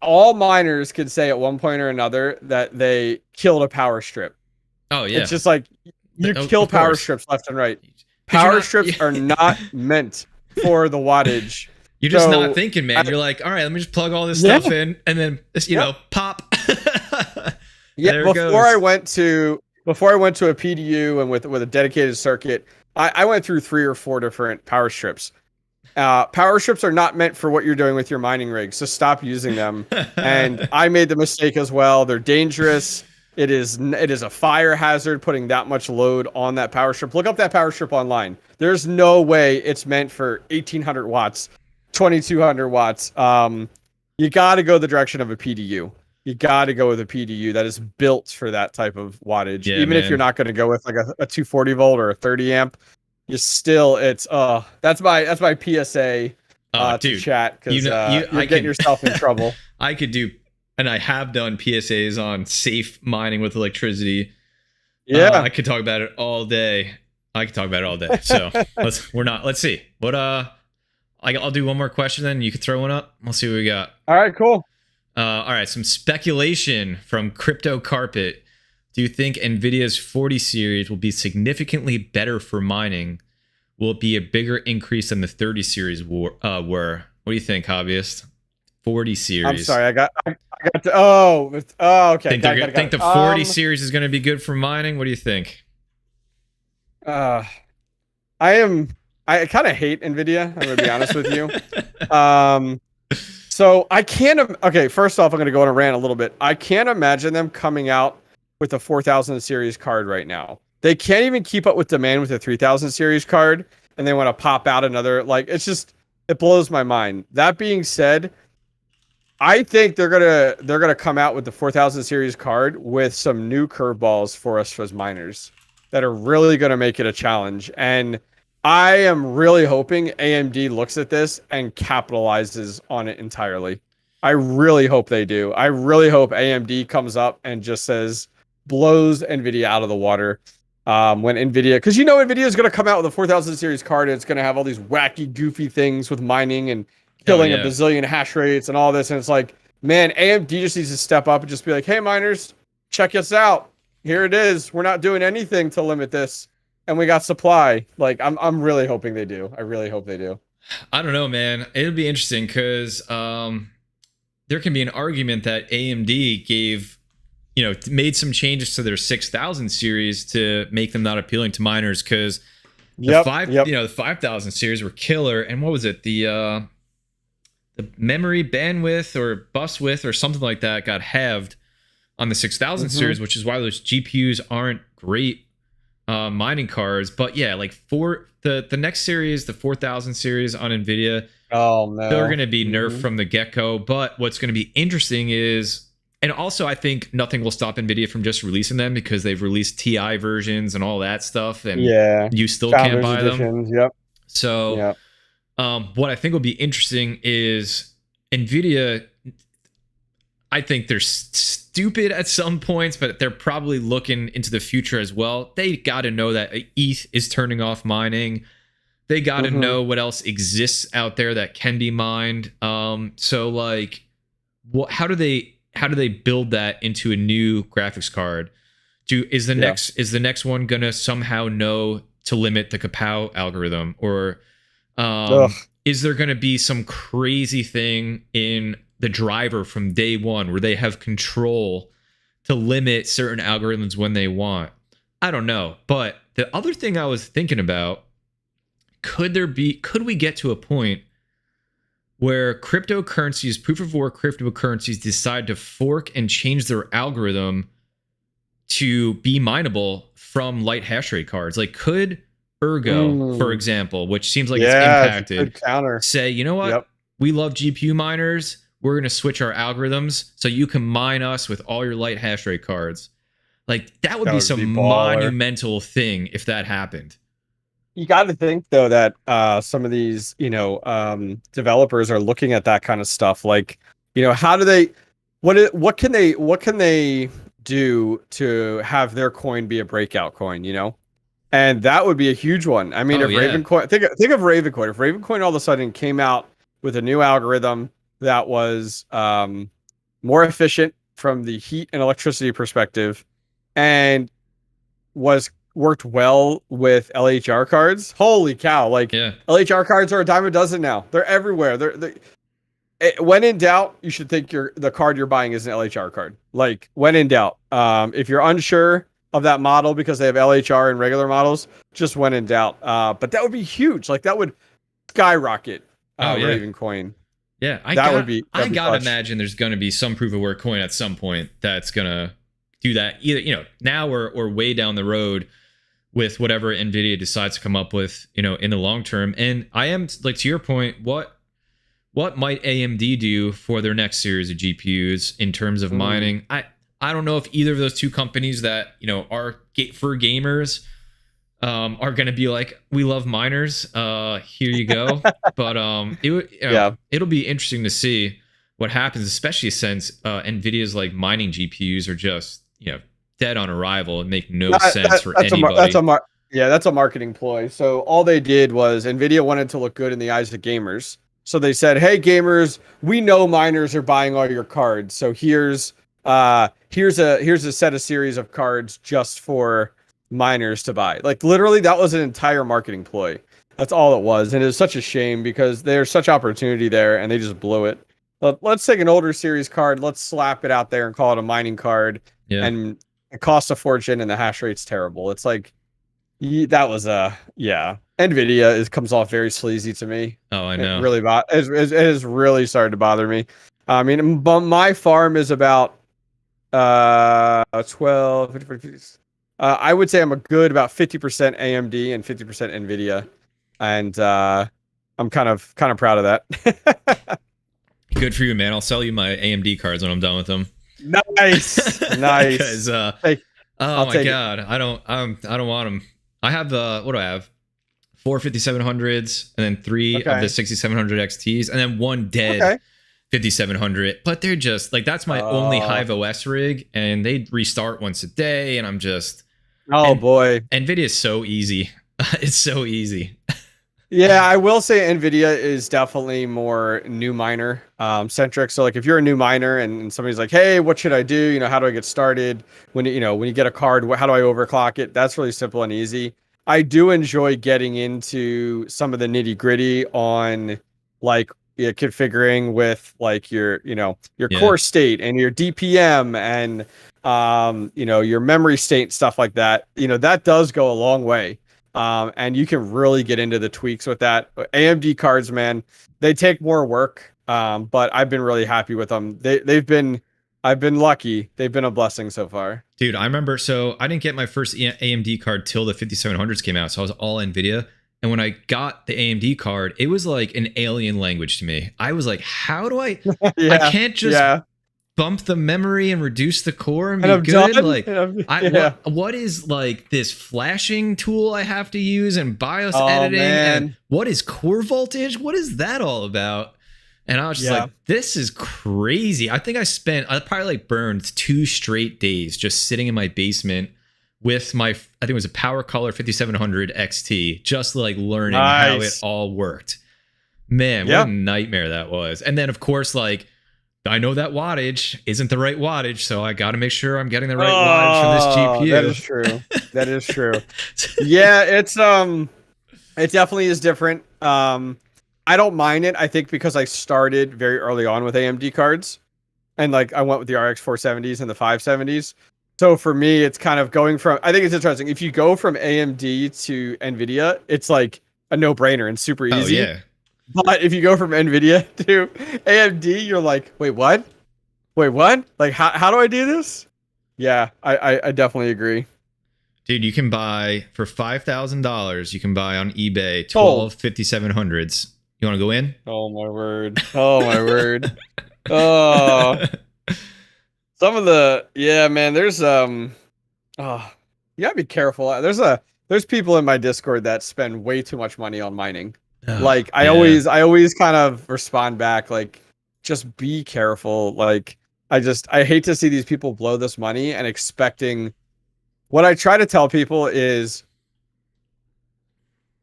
all miners could say at one point or another that they killed a power strip. Oh yeah. It's just like you kill power strips left and right. Power strips are not meant for the wattage. You're just not thinking, man. You're like, all right, let me just plug all this stuff in, and then you know, pop. Yeah. Before I went to a PDU and with a dedicated circuit, I went through 3 or 4 different power strips. Power strips are not meant for what you're doing with your mining rigs, so stop using them. And I made the mistake as well. They're dangerous. It is a fire hazard putting that much load on that power strip. Look up that power strip online. There's no way it's meant for 1800 watts, 2200 watts. You got to go the direction of a PDU. You got to go with a PDU that is built for that type of wattage. Yeah, even if you're not going to go with like a 240 volt or a 30 amp, you still that's my PSA to chat, because you're getting yourself in trouble. I could do, and I have done PSAs on safe mining with electricity. Yeah, I could talk about it all day. So let's see what I'll do one more question, then you can throw one up. We'll see what we got. All right, cool. All right, some speculation from Crypto Carpet. Do you think NVIDIA's 40 series will be significantly better for mining? Will it be a bigger increase than the 30 series were? What do you think, Hobbyist? 40 series. I'm sorry, I got to. Okay. Think the 40 series is going to be good for mining? What do you think? I kind of hate NVIDIA. I'm going to be honest with you. So I can't. Okay, first off, I'm going to go on a rant a little bit. I can't imagine them coming out with a 4000 series card right now. They can't even keep up with demand with a 3000 series card, and they want to pop out another. Like, it blows my mind. That being said, I think they're gonna come out with the 4000 series card with some new curveballs for us as miners that are really gonna make it a challenge. And I am really hoping AMD looks at this and capitalizes on it entirely. I really hope they do. I really hope AMD comes up and just blows NVIDIA out of the water. When NVIDIA, because NVIDIA is going to come out with a 4000 series card, and it's going to have all these wacky, goofy things with mining and killing a bazillion hash rates and all this. And it's like, man, AMD just needs to step up and just be like, hey, miners, check us out. Here it is. We're not doing anything to limit this, and we got supply. Like, I'm really hoping they do. I really hope they do. I don't know, man. It'll be interesting because there can be an argument that AMD made some changes to their 6000 series to make them not appealing to miners, because the 5000 series were killer. And what was it? The memory bandwidth or bus width or something like that got halved on the 6000 series, which is why those GPUs aren't great mining cards. But yeah, like for the next series, the 4000 series on NVIDIA, they're going to be nerfed from the get-go. But what's going to be interesting is, and also I think nothing will stop NVIDIA from just releasing them, because they've released TI versions and all that stuff, and you still can't buy them. Yep. So what I think will be interesting is NVIDIA, I think they're stupid at some points, but they're probably looking into the future as well. They got to know that ETH is turning off mining. They got to know what else exists out there that can be mined. So like, how do they build that into a new graphics card? Is the next one gonna somehow know to limit the Kapow algorithm, or is there gonna be some crazy thing in the driver from day one where they have control to limit certain algorithms when they want? I don't know. But the other thing I was thinking about, could we get to a point where cryptocurrencies, proof of work cryptocurrencies, decide to fork and change their algorithm to be mineable from light hash rate cards? Like, could Ergo, for example, which seems like it's impacted, say, you know what? We love GPU miners. We're going to switch our algorithms so you can mine us with all your light hash rate cards. Like, that would be some monumental thing if that happened. You got to think, though, that some of these, developers are looking at that kind of stuff. Like, how do they, what can they do to have their coin be a breakout coin? And that would be a huge one. I mean, Ravencoin, think of Ravencoin. If Ravencoin all of a sudden came out with a new algorithm that was more efficient from the heat and electricity perspective, and worked well with LHR cards. Holy cow! Like Yeah. LHR cards are a dime a dozen now. They're everywhere. When in doubt, you should think the card you're buying is an LHR card. Like when in doubt, if you're unsure of that model because they have LHR and regular models, just when in doubt. But that would be huge. Like that would skyrocket Raven coin. Yeah, I gotta imagine there's gonna be some proof of work coin at some point that's gonna do that. Either now or way down the road with whatever Nvidia decides to come up with, in the long term. And I am like, to your point, what might AMD do for their next series of GPUs in terms of mining? I don't know if either of those two companies that are for gamers are going to be like, we love miners. Here you go. But it'll be interesting to see what happens, especially since Nvidia's like mining GPUs are just dead on arrival and make no sense for anybody. That's a marketing ploy. So all they did was Nvidia wanted to look good in the eyes of gamers. So they said, "Hey gamers, we know miners are buying all your cards. So here's a set of series of cards just for miners to buy." Like literally, that was an entire marketing ploy. That's all it was, and it's such a shame because there's such opportunity there, and they just blew it. Let's take an older series card, let's slap it out there and call it a mining card, and it costs a fortune, and the hash rate's terrible. It's like that was Nvidia comes off very sleazy to me. Oh, I know. It has really started to bother me. I mean, my farm is about 12, 50, I would say I'm a good about 50% AMD and 50% Nvidia, and I'm kind of proud of that. Good for you, man. I'll sell you my AMD cards when I'm done with them. Nice, nice. Because oh my god, I don't want them. I have what do I have? 4 5700s and then 3 of the 6700 XTs and then one dead 5700. But they're just like, that's my only Hive OS rig, and they restart once a day, and I'm just boy. Nvidia is so easy. It's so easy. Yeah, I will say Nvidia is definitely more new miner centric. So like if you're a new miner and somebody's like, "Hey, what should I do? How do I get started? When you get a card, how do I overclock it?" That's really simple and easy. I do enjoy getting into some of the nitty-gritty on like configuring with like your core state and your DPM and your memory state, stuff like that. That does go a long way. And you can really get into the tweaks with that. AMD cards, man, they take more work. But I've been really happy with them. I've been lucky. They've been a blessing so far. Dude, I remember, so I didn't get my first AMD card till the 5700s came out. So I was all Nvidia. And when I got the AMD card, it was like an alien language to me. I was like, how do I, I can't just bump the memory and reduce the core and be good. Done. Like, what is like this flashing tool I have to use and BIOS editing? Man. And what is core voltage? What is that all about? And I was just like, this is crazy. I think I probably like burned 2 straight days just sitting in my basement with I think it was a Power Color 5700 XT, just like learning how it all worked. Man, what a nightmare that was. And then of course, like, I know that wattage isn't the right wattage, so I got to make sure I'm getting the right wattage for this GPU. That is true. That is true. Yeah, it definitely is different. I don't mind it. I think because I started very early on with AMD cards, and like I went with the RX 470s and the 570s. So for me, it's kind of going from. I think it's interesting. If you go from AMD to Nvidia, it's like a no-brainer and super easy. Oh yeah. But if you go from Nvidia to AMD, you're like, wait, what? Wait, what? Like, how do I do this? Yeah, I definitely agree. Dude, you can buy for $5,000. You can buy on eBay 12 5700s. You want to go in? Oh my word! Oh my word! Oh, some of the man. There's you gotta be careful. There's people in my Discord that spend way too much money on mining. Like I always kind of respond back like, just be careful. Like I hate to see these people blow this money and expecting. What I try to tell people is,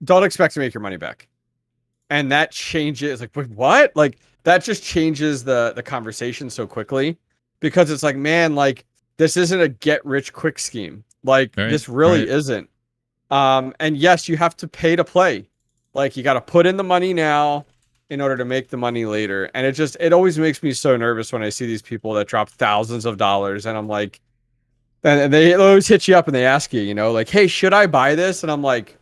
don't expect to make your money back. And that changes. Like, wait, what? Like that just changes the conversation so quickly, because it's like, man, like this isn't a get rich quick scheme. Like this really isn't. And yes, you have to pay to play. Like you got to put in the money now in order to make the money later. And it always makes me so nervous when I see these people that drop thousands of dollars, and I'm like, and they always hit you up and they ask you, like, hey, should I buy this? And I'm like,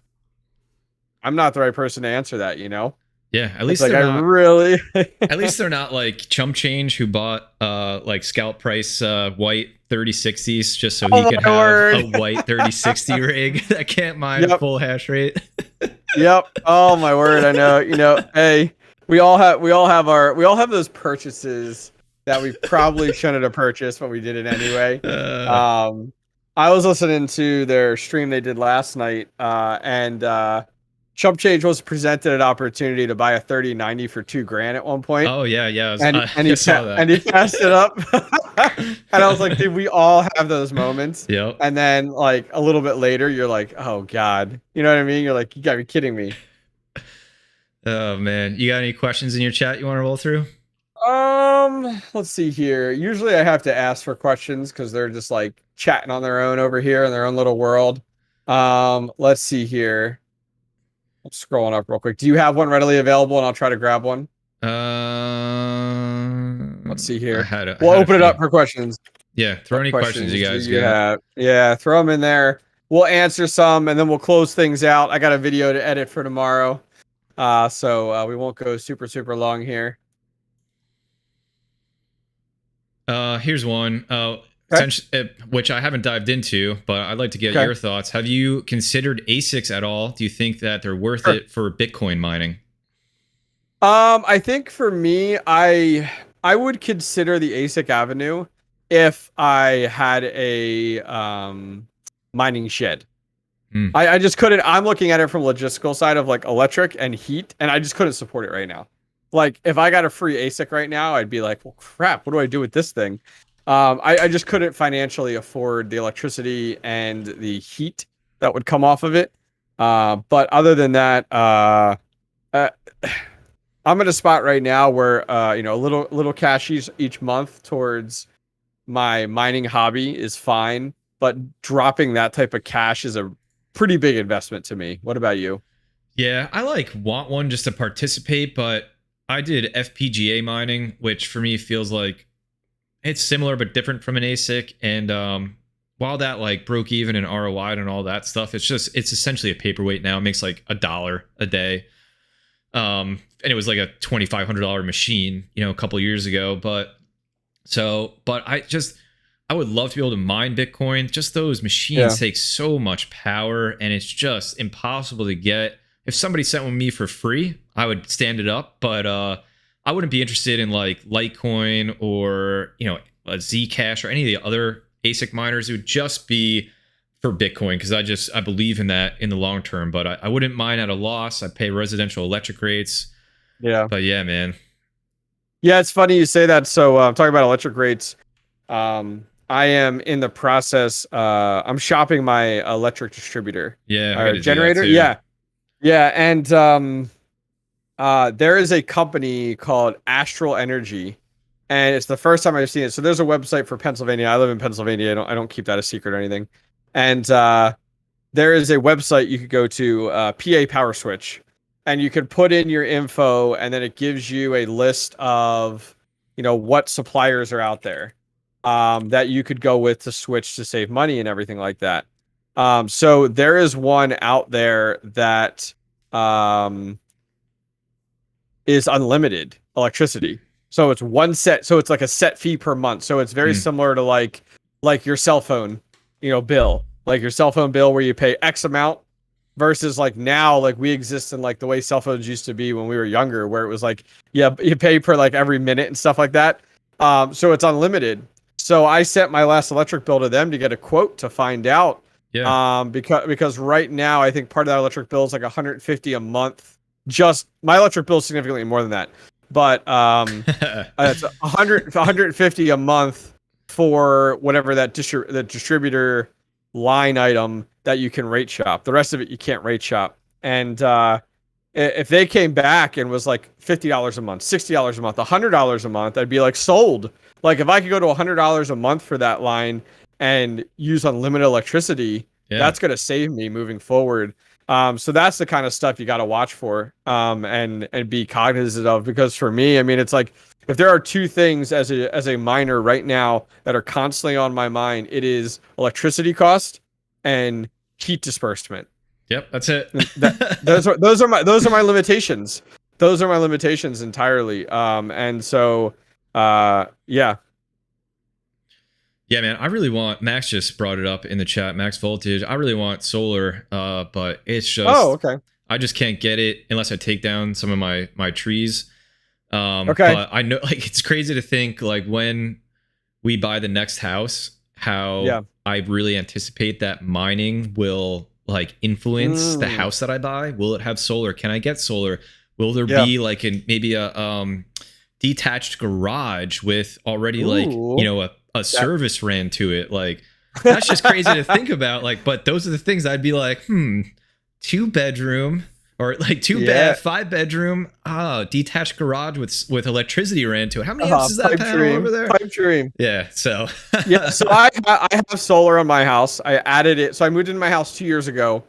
I'm not the right person to answer that, Yeah, at least like they're not, at least they're not like Chump Change, who bought like scalp price white 3060s just so he could have a white 3060 rig that can't mine a full hash rate. Yep. Oh my word, I know. Hey, we all have those purchases that we probably shouldn't have purchased, but we did it anyway. I was listening to their stream they did last night, and Chump Change was presented an opportunity to buy a 3090 for $2,000 at one point. Oh yeah. And he passed it up. And I was like, dude, we all have those moments. Yep. And then like a little bit later, you're like, oh God. You know what I mean? You're like, you gotta be kidding me. Oh man. You got any questions in your chat you want to roll through? Let's see here. Usually I have to ask for questions because they're just like chatting on their own over here in their own little world. Let's see here. I'm scrolling up real quick. Do you have one readily available, and I'll try to grab one? Let's see here. We'll open it up for questions. Yeah, throw any questions you guys got. Yeah, throw them in there. We'll answer some, and then we'll close things out. I got a video to edit for tomorrow, so we won't go super long here. Here's one. Which I haven't dived into, but I'd like to get your thoughts. Have you considered ASICs at all? Do you think that they're worth it for Bitcoin mining? I think for me, I would consider the ASIC avenue if I had a mining shed. I just couldn't. I'm looking at it from logistical side of like electric and heat, and I just couldn't support it right now. Like if I got a free ASIC right now, I'd be like, well, crap, what do I do with this thing? I just couldn't financially afford the electricity and the heat that would come off of it. But other than that, I'm at a spot right now where little cash each month towards my mining hobby is fine, but dropping that type of cash is a pretty big investment to me. What about you? Yeah, I want one just to participate, but I did FPGA mining, which for me feels like it's similar but different from an ASIC, and while that like broke even in ROI and all that stuff, it's essentially a paperweight now. It makes like $1 a day, and it was like a $2,500 machine, a couple years ago. But I would love to be able to mine Bitcoin. Just those machines take so much power, and it's just impossible to get. If somebody sent one me for free, I would stand it up, but I wouldn't be interested in like Litecoin or, a Zcash or any of the other ASIC miners. It would just be for Bitcoin because I believe in that in the long term, but I wouldn't mine at a loss. I pay residential electric rates. Yeah. But yeah, man. Yeah, it's funny you say that. So talking about electric rates, I am in the process. I'm shopping my electric distributor. Yeah. Or generator. Yeah. Yeah. And there is a company called Astral Energy, and it's the first time I've seen it. So there's a website for Pennsylvania. I live in Pennsylvania. I don't keep that a secret or anything. And there is a website you could go to, PA Power Switch, and you could put in your info, and then it gives you a list of, what suppliers are out there that you could go with to switch to save money and everything like that. So there is one out there that is unlimited electricity. So it's one set. So it's like a set fee per month. So it's very similar to like your cell phone, bill, like your cell phone bill where you pay X amount versus like now, like we exist in like the way cell phones used to be when we were younger, where it was like, you pay per like every minute and stuff like that. So it's unlimited. So I sent my last electric bill to them to get a quote to find out. Yeah. Because right now I think part of that electric bill is like $150 a month. Just my electric bill is significantly more than that, but it's $150 a month for whatever that the distributor line item that you can rate shop. The rest of it you can't rate shop. And if they came back and was like $50 a month, $60 a month, $100 a month, I'd be like sold. Like if I could go to $100 a month for that line and use unlimited electricity, that's going to save me moving forward. So that's the kind of stuff you got to watch for, and be cognizant of, because for me, I mean, it's like, if there are two things as a miner right now that are constantly on my mind, it is electricity cost and heat disbursement. Yep, that's it. Those are my limitations. Those are my limitations entirely. And so, yeah. Yeah, man, I really want, Max just brought it up in the chat, Max Voltage. I really want solar, but it's just, okay. I just can't get it unless I take down some of my trees. Okay. But I know, like, it's crazy to think, like, when we buy the next house, how I really anticipate that mining will, like, influence the house that I buy. Will it have solar? Can I get solar? Will there be like maybe a detached garage with already like, you know, a service ran to it? Like, that's just crazy to think about. Like, but those are the things I'd be like, 2-bedroom or like 2-bed, 5-bedroom, detached garage with electricity ran to it. How many amps is that panel over there? Pipe dream. Yeah. So so I have solar on my house. I added it. So I moved into my house 2 years ago.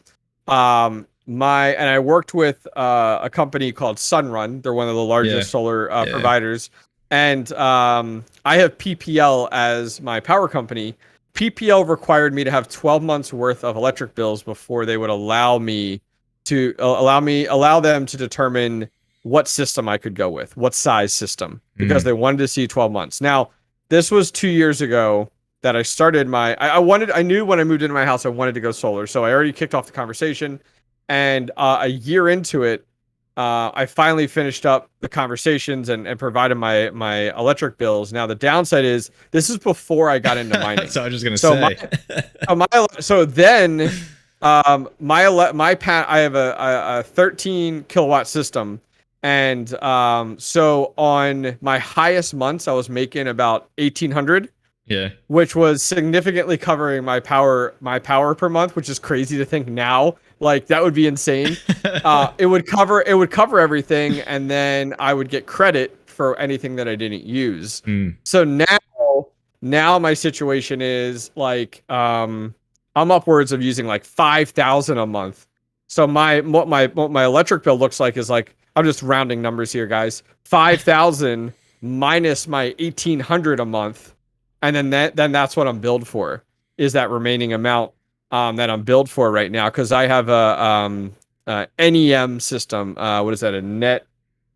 And I worked with a company called Sunrun. They're one of the largest solar providers. And I have PPL as my power company. PPL required me to have 12 months worth of electric bills before they would allow them to determine what system I could go with, what size system, because they wanted to see 12 months. Now, this was 2 years ago that I started I knew when I moved into my house, I wanted to go solar. So I already kicked off the conversation. And a year into it, I finally finished up the conversations and provided my electric bills. Now, the downside is this is before I got into mining. So I was just going to say. I have a 13 kilowatt system. And so on my highest months, I was making about 1,800. Yeah. Which was significantly covering my power per month, which is crazy to think now. Like, that would be insane. It would cover everything, and then I would get credit for anything that I didn't use. So now my situation is like, I'm upwards of using like 5,000 a month. So what my electric bill looks like is like, I'm just rounding numbers here, guys. 5,000 minus my 1,800 a month. And then that's what I'm billed for, is that remaining amount that I'm billed for right now, because I have a NEM system. What is that? A net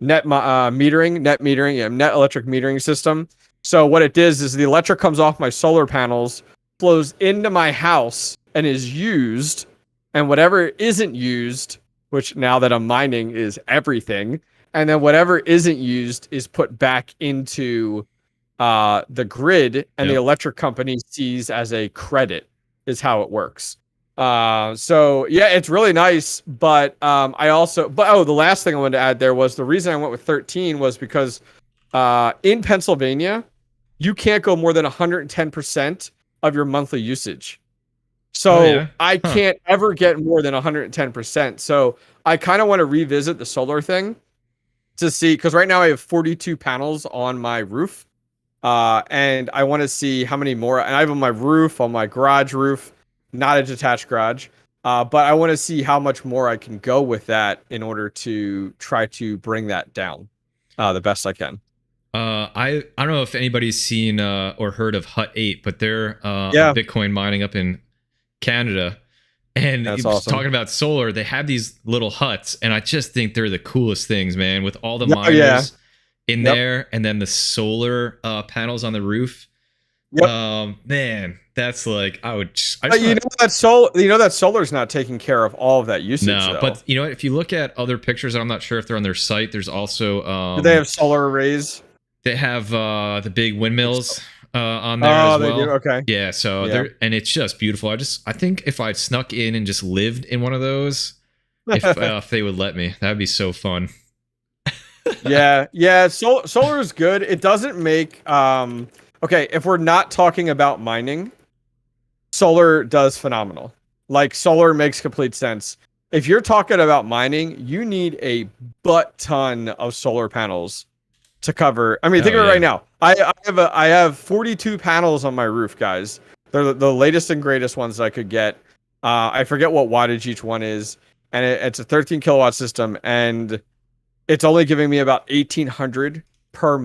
metering, net electric metering system. So what it is the electric comes off my solar panels, flows into my house, and is used. And whatever isn't used, which now that I'm mining is everything, and then whatever isn't used is put back into the grid, and the electric company sees as a credit, is how it works. So yeah, it's really nice. But the last thing I wanted to add there was the reason I went with 13 was because in Pennsylvania, you can't go more than 110% of your monthly usage. So I can't ever get more than 110%. So I kind of want to revisit the solar thing to see, because right now I have 42 panels on my roof. And I want to see how many more, and I have on my roof, on my garage roof, not a detached garage. But I want to see how much more I can go with that in order to try to bring that down, the best I can. I don't know if anybody's seen, or heard of Hut 8, but they're, Bitcoin mining up in Canada. And awesome. Talking about solar, they have these little huts, and I just think they're the coolest things, man, with all the miners in there, and then the solar panels on the roof. Man, that's like, that solar's not taking care of all of that usage. No, though. But you know what? If you look at other pictures, and I'm not sure if they're on their site, there's also do they have solar arrays? They have the big wildmills on there as well. They do? Okay. Yeah, so and it's just beautiful. I think if I snuck in and just lived in one of those, if they would let me, that'd be so fun. Solar is good. It doesn't make if we're not talking about mining, solar does phenomenal. Like, solar makes complete sense. if you're talking about mining, you need a butt ton of solar panels to cover. I mean, think of it right now. I have 42 panels on my roof, guys. They're the latest and greatest ones that I could get. I forget what wattage each one is, and it's a 13 kilowatt system, and it's only giving me about 1,800 per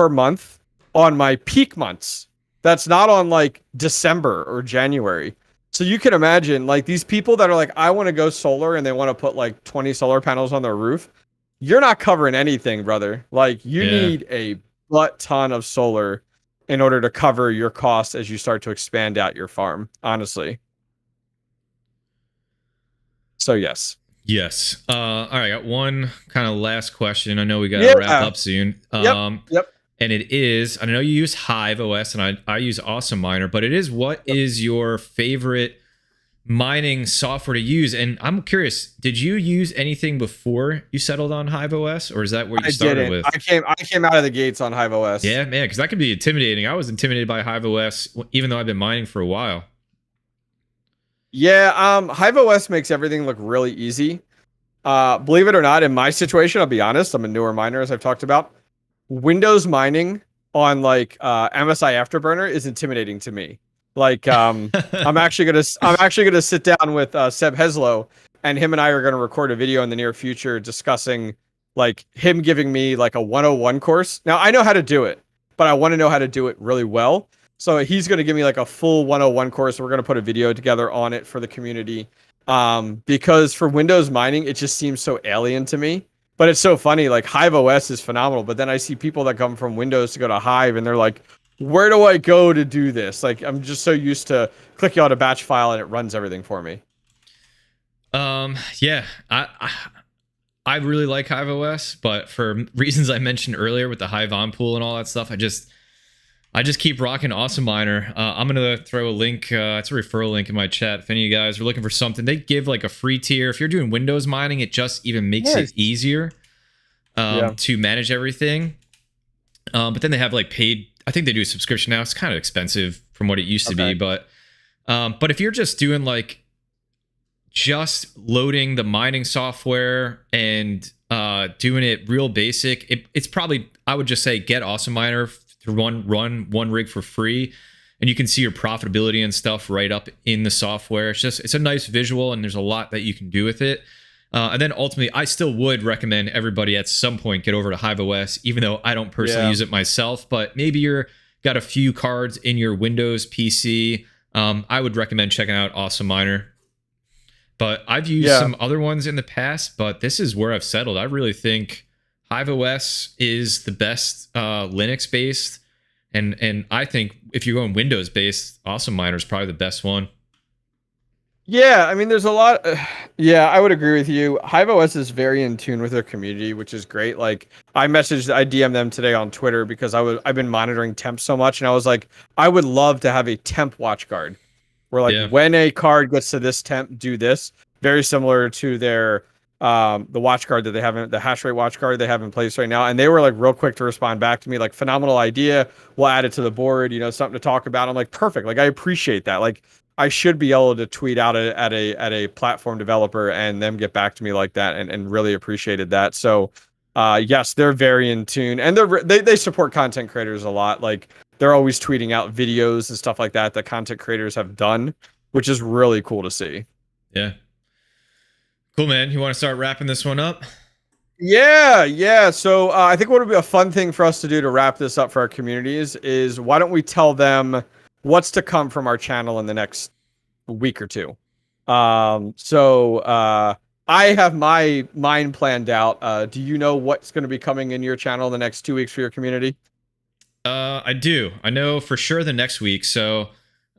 month on my peak months. That's not on like December or January. So you can imagine like these people that are like, I want to go solar and they want to put like 20 solar panels on their roof. You're not covering anything, brother. Like you need a butt ton of solar in order to cover your costs as you start to expand out your farm, honestly. So yes. Yes. All right. I got one kind of last question. I know we got to wrap up soon. Yep. And it is, I know you use Hive OS and I use Awesome Miner, but it is, what is your favorite mining software to use? And I'm curious, did you use anything before you settled on Hive OS, or is that what you started with? I came out of the gates on Hive OS. Yeah, man, because that can be intimidating. I was intimidated by Hive OS, even though I've been mining for a while. Yeah, Hive OS makes everything look really easy. Believe it or not, in my situation, I'll be honest, I'm a newer miner, as I've talked about. Windows mining on like MSI Afterburner is intimidating to me. Like I'm actually gonna sit down with Seb Heslow, and him and I are gonna record a video in the near future discussing like him giving me like a 101 course. Now I know how to do it, but I want to know how to do it really well. So he's gonna give me like a full 101 course. We're gonna put a video together on it for the community. Because for Windows mining, it just seems so alien to me. But it's so funny, like Hive OS is phenomenal, but then I see people that come from Windows to go to Hive and they're like, where do I go to do this? Like, I'm just so used to clicking on a batch file and it runs everything for me. Yeah, I really like Hive OS, but for reasons I mentioned earlier with the Hive on pool and all that stuff, I just keep rocking Awesome Miner. I'm gonna throw a link. It's a referral link in my chat. If any of you guys are looking for something, they give like a free tier. If you're doing Windows mining, it just even makes it easier to manage everything. But then they have like paid. I think they do a subscription now. It's kind of expensive from what it used to be. But if you're just doing like just loading the mining software and doing it real basic, it's probably, I would just say get Awesome Miner to run one rig for free, and you can see your profitability and stuff right up in the software. It's a nice visual, and there's a lot that you can do with it. And then ultimately, I still would recommend everybody at some point get over to Hive OS, even though I don't personally use it myself. But maybe you're got a few cards in your Windows PC. I would recommend checking out Awesome Miner. But I've used some other ones in the past, but this is where I've settled. I really think Hive OS is the best Linux-based, and I think if you're going Windows-based, Awesome Miner is probably the best one. Yeah, I mean, there's a lot. Yeah, I would agree with you. Hive OS is very in tune with their community, which is great. Like, I DM'd them today on Twitter because I've been monitoring temps so much, and I was like, I would love to have a temp watch guard, where like when a card gets to this temp, do this. Very similar to their the watch guard that they have, the hash rate watch guard they have in place right now. And they were like real quick to respond back to me, like, phenomenal idea. We'll add it to the board, something to talk about. I'm like, perfect. Like, I appreciate that. Like, I should be able to tweet out at a platform developer and them get back to me like that, and really appreciated that. So yes, they're very in tune, and they support content creators a lot. Like, they're always tweeting out videos and stuff like that content creators have done, which is really cool to see. Yeah. Cool, man. You want to start wrapping this one up? Yeah. So I think what would be a fun thing for us to do to wrap this up for our communities is, why don't we tell them what's to come from our channel in the next week or two? So I have mine planned out. Do you know what's going to be coming in your channel the next 2 weeks for your community? I do. I know for sure the next week. So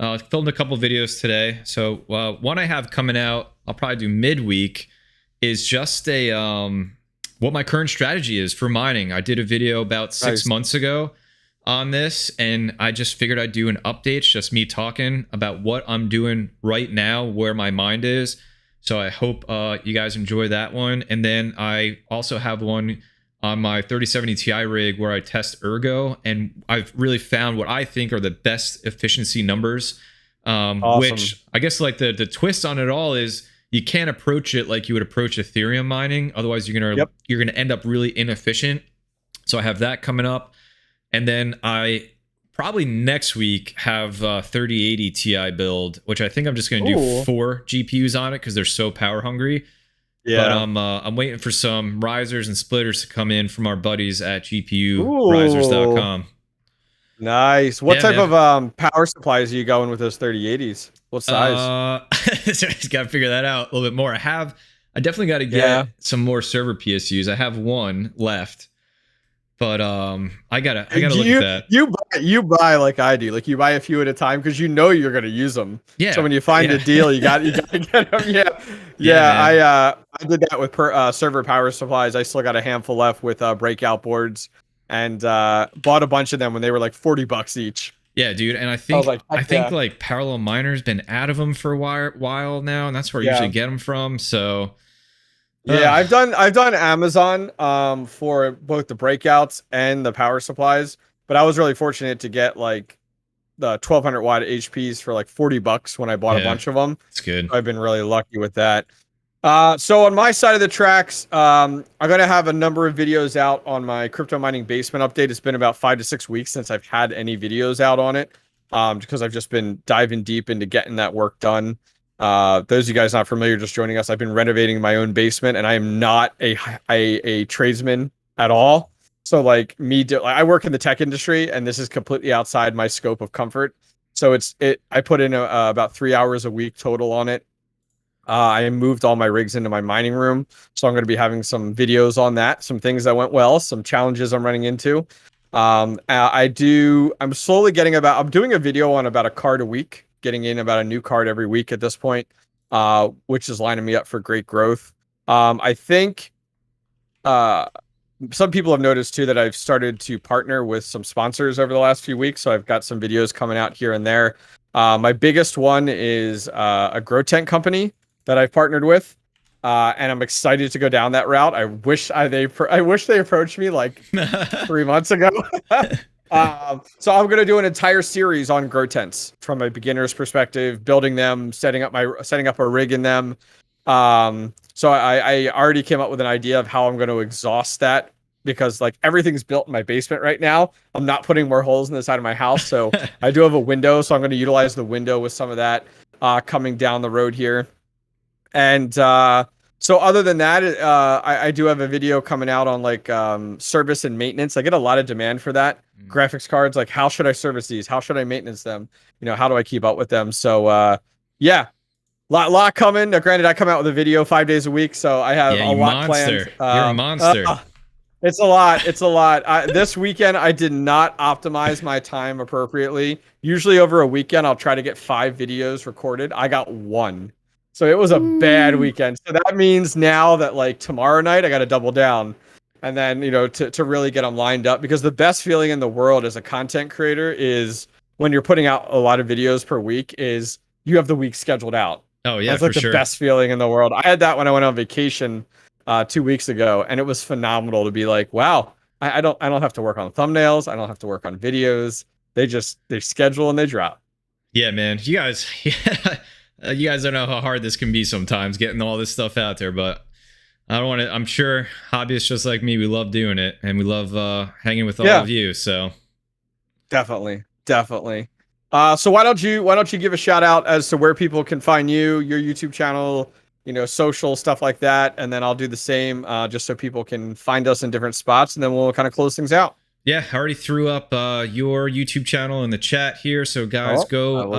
I filmed a couple videos today. So one I have coming out, I'll probably do midweek, is just a what my current strategy is for mining. I did a video about 6 months ago on this, and I just figured I'd do an update. It's just me talking about what I'm doing right now, where my mind is. So I hope you guys enjoy that one. And then I also have one on my 3070 Ti rig where I test ergo, and I've really found what I think are the best efficiency numbers Awesome. Which I guess like the twist on it all is you can't approach it like you would approach Ethereum mining. Otherwise, you're gonna end up really inefficient. So I have that coming up, and then I probably next week have 3080 Ti build, which I think I'm just gonna do 4 GPUs on it because they're so power hungry. Yeah. But I'm waiting for some risers and splitters to come in from our buddies at GPUrisers.com. Nice. What type of power supplies are you going with those 3080s? What size? Just gotta figure that out a little bit more. I definitely got to get some more server PSUs. I have one left, but I gotta look at that. You buy like I do. Like you buy a few at a time because you know you're gonna use them. Yeah. So when you find a deal, you got to get them. Yeah. I did that with server power supplies. I still got a handful left with breakout boards, and bought a bunch of them when they were like $40 each. Yeah, dude, and I think like Parallel Miner's been out of them for a while now, and that's where I usually get them from. So yeah, I've done Amazon for both the breakouts and the power supplies, but I was really fortunate to get like the 1200 watt HPs for like $40 when I bought a bunch of them. It's good. I've been really lucky with that. So on my side of the tracks, I'm going to have a number of videos out on my crypto mining basement update. It's been about 5 to 6 weeks since I've had any videos out on it, because I've just been diving deep into getting that work done. Those of you guys not familiar, just joining us, I've been renovating my own basement, and I am not a tradesman at all. So like I work in the tech industry, and this is completely outside my scope of comfort. So I put in about 3 hours a week total on it. I moved all my rigs into my mining room, so I'm going to be having some videos on that, some things that went well, some challenges I'm running into. I'm slowly I'm doing a video on about a card a week, getting in about a new card every week at this point, which is lining me up for great growth. I think some people have noticed too that I've started to partner with some sponsors over the last few weeks, so I've got some videos coming out here and there. My biggest one is a grow tent company that I've partnered with, and I'm excited to go down that route. I wish they approached me like 3 months ago. So I'm going to do an entire series on grow tents from a beginner's perspective, building them, setting up a rig in them. So I already came up with an idea of how I'm going to exhaust that, because like everything's built in my basement right now. I'm not putting more holes in the side of my house. So I do have a window, so I'm going to utilize the window with some of that coming down the road here. And so other than that, I do have a video coming out on like service and maintenance. I get a lot of demand for that. Graphics cards, like how should I service these? How should I maintenance them? How do I keep up with them? So yeah, lot coming. Now, granted, I come out with a video 5 days a week, so I have a lot planned. You're a monster. It's a lot. This weekend, I did not optimize my time appropriately. Usually over a weekend, I'll try to get 5 videos recorded. I got 1. So it was a bad weekend. So that means now that like tomorrow night, I got to double down. And then, to really get them lined up, because the best feeling in the world as a content creator is when you're putting out a lot of videos per week is you have the week scheduled out. Oh yeah, that's like the best feeling in the world. I had that when I went on vacation 2 weeks ago, and it was phenomenal to be like, wow, I don't have to work on thumbnails. I don't have to work on videos. They schedule and they drop. Yeah, man. You guys don't know how hard this can be sometimes, getting all this stuff out there, but I don't want to. I'm sure hobbyists just like me, we love doing it, and we love hanging with all of you. So definitely. So why don't you give a shout out as to where people can find you, your YouTube channel, social stuff like that, and then I'll do the same, just so people can find us in different spots, and then we'll kind of close things out. Yeah, I already threw up your YouTube channel in the chat here, so guys, go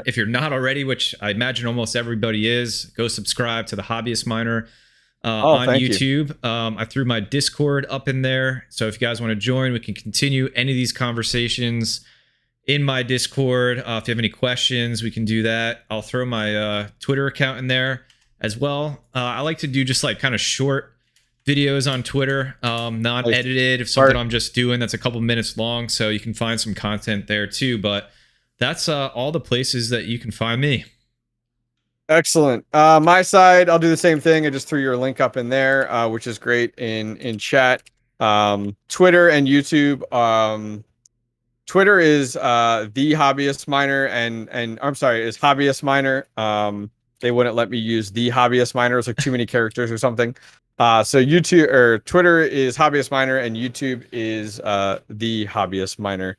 if you're not already, which I imagine almost everybody is, go subscribe to the Hobbyist Miner on YouTube. I threw my Discord up in there, so if you guys want to join, we can continue any of these conversations in my Discord. If you have any questions, we can do that. I'll throw my Twitter account in there as well. I like to do just like kind of short videos on Twitter, not edited, if something I'm just doing that's a couple minutes long, so you can find some content there too. But that's all the places that you can find me. Excellent. My side, I'll do the same thing. I just threw your link up in there, which is great in chat. Twitter and YouTube. Twitter is the Hobbyist Miner, and I'm sorry, is Hobbyist Miner. They wouldn't let me use the Hobbyist Miner. It's like too many characters or something. So YouTube or Twitter is Hobbyist Miner, and YouTube is the Hobbyist Miner,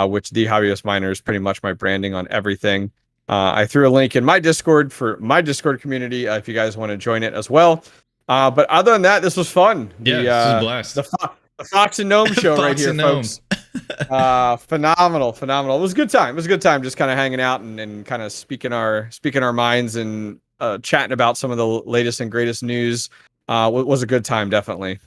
which the Hobbyist Miner is pretty much my branding on everything. I threw a link in my Discord for my Discord community if you guys want to join it as well. But other than that, this was fun. Yeah, this was a blast. The Fox and Gnome show right here, folks. Phenomenal. It was a good time. It was a good time just kind of hanging out and kind of speaking our minds and chatting about some of the latest and greatest news. Was a good time, definitely.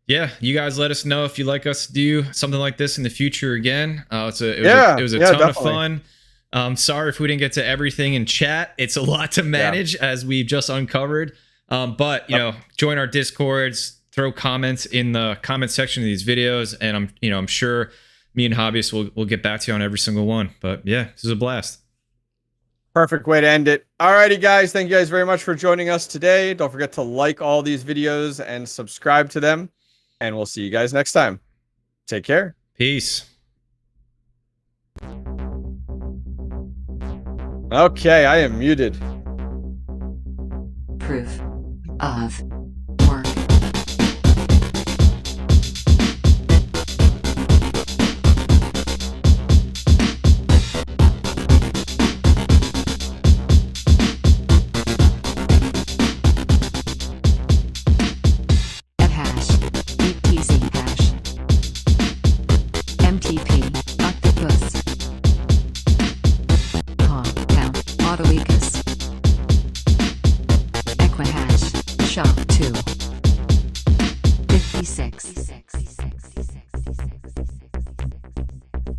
Yeah, you guys let us know if you'd like us to do something like this in the future again. It was a ton definitely. of fun. Sorry if we didn't get to everything in chat. It's a lot to manage as we've just uncovered. But you know, join our Discords, throw comments in the comment section of these videos, and I'm sure me and Hobbyist will get back to you on every single one. But yeah, this is a blast. Perfect way to end it. Alrighty, guys. Thank you guys very much for joining us today. Don't forget to like all these videos and subscribe to them. And we'll see you guys next time. Take care. Peace. Okay, I am muted. Proof of work. MTP, octopus, compound, autoicus, equihash, SHA-2, 56,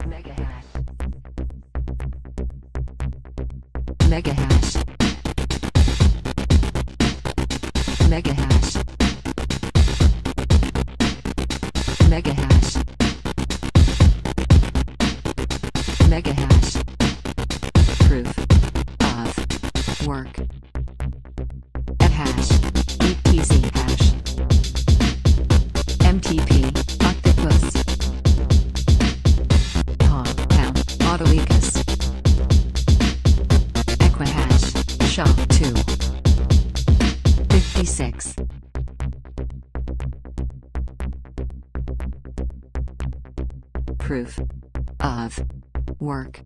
megahash, megahash, megahash, megahash, megahash, proof of work, hash, EPZ hash, MTP, octopus, compound, autoicus, equihash, SHA-2, 56. Proof of work.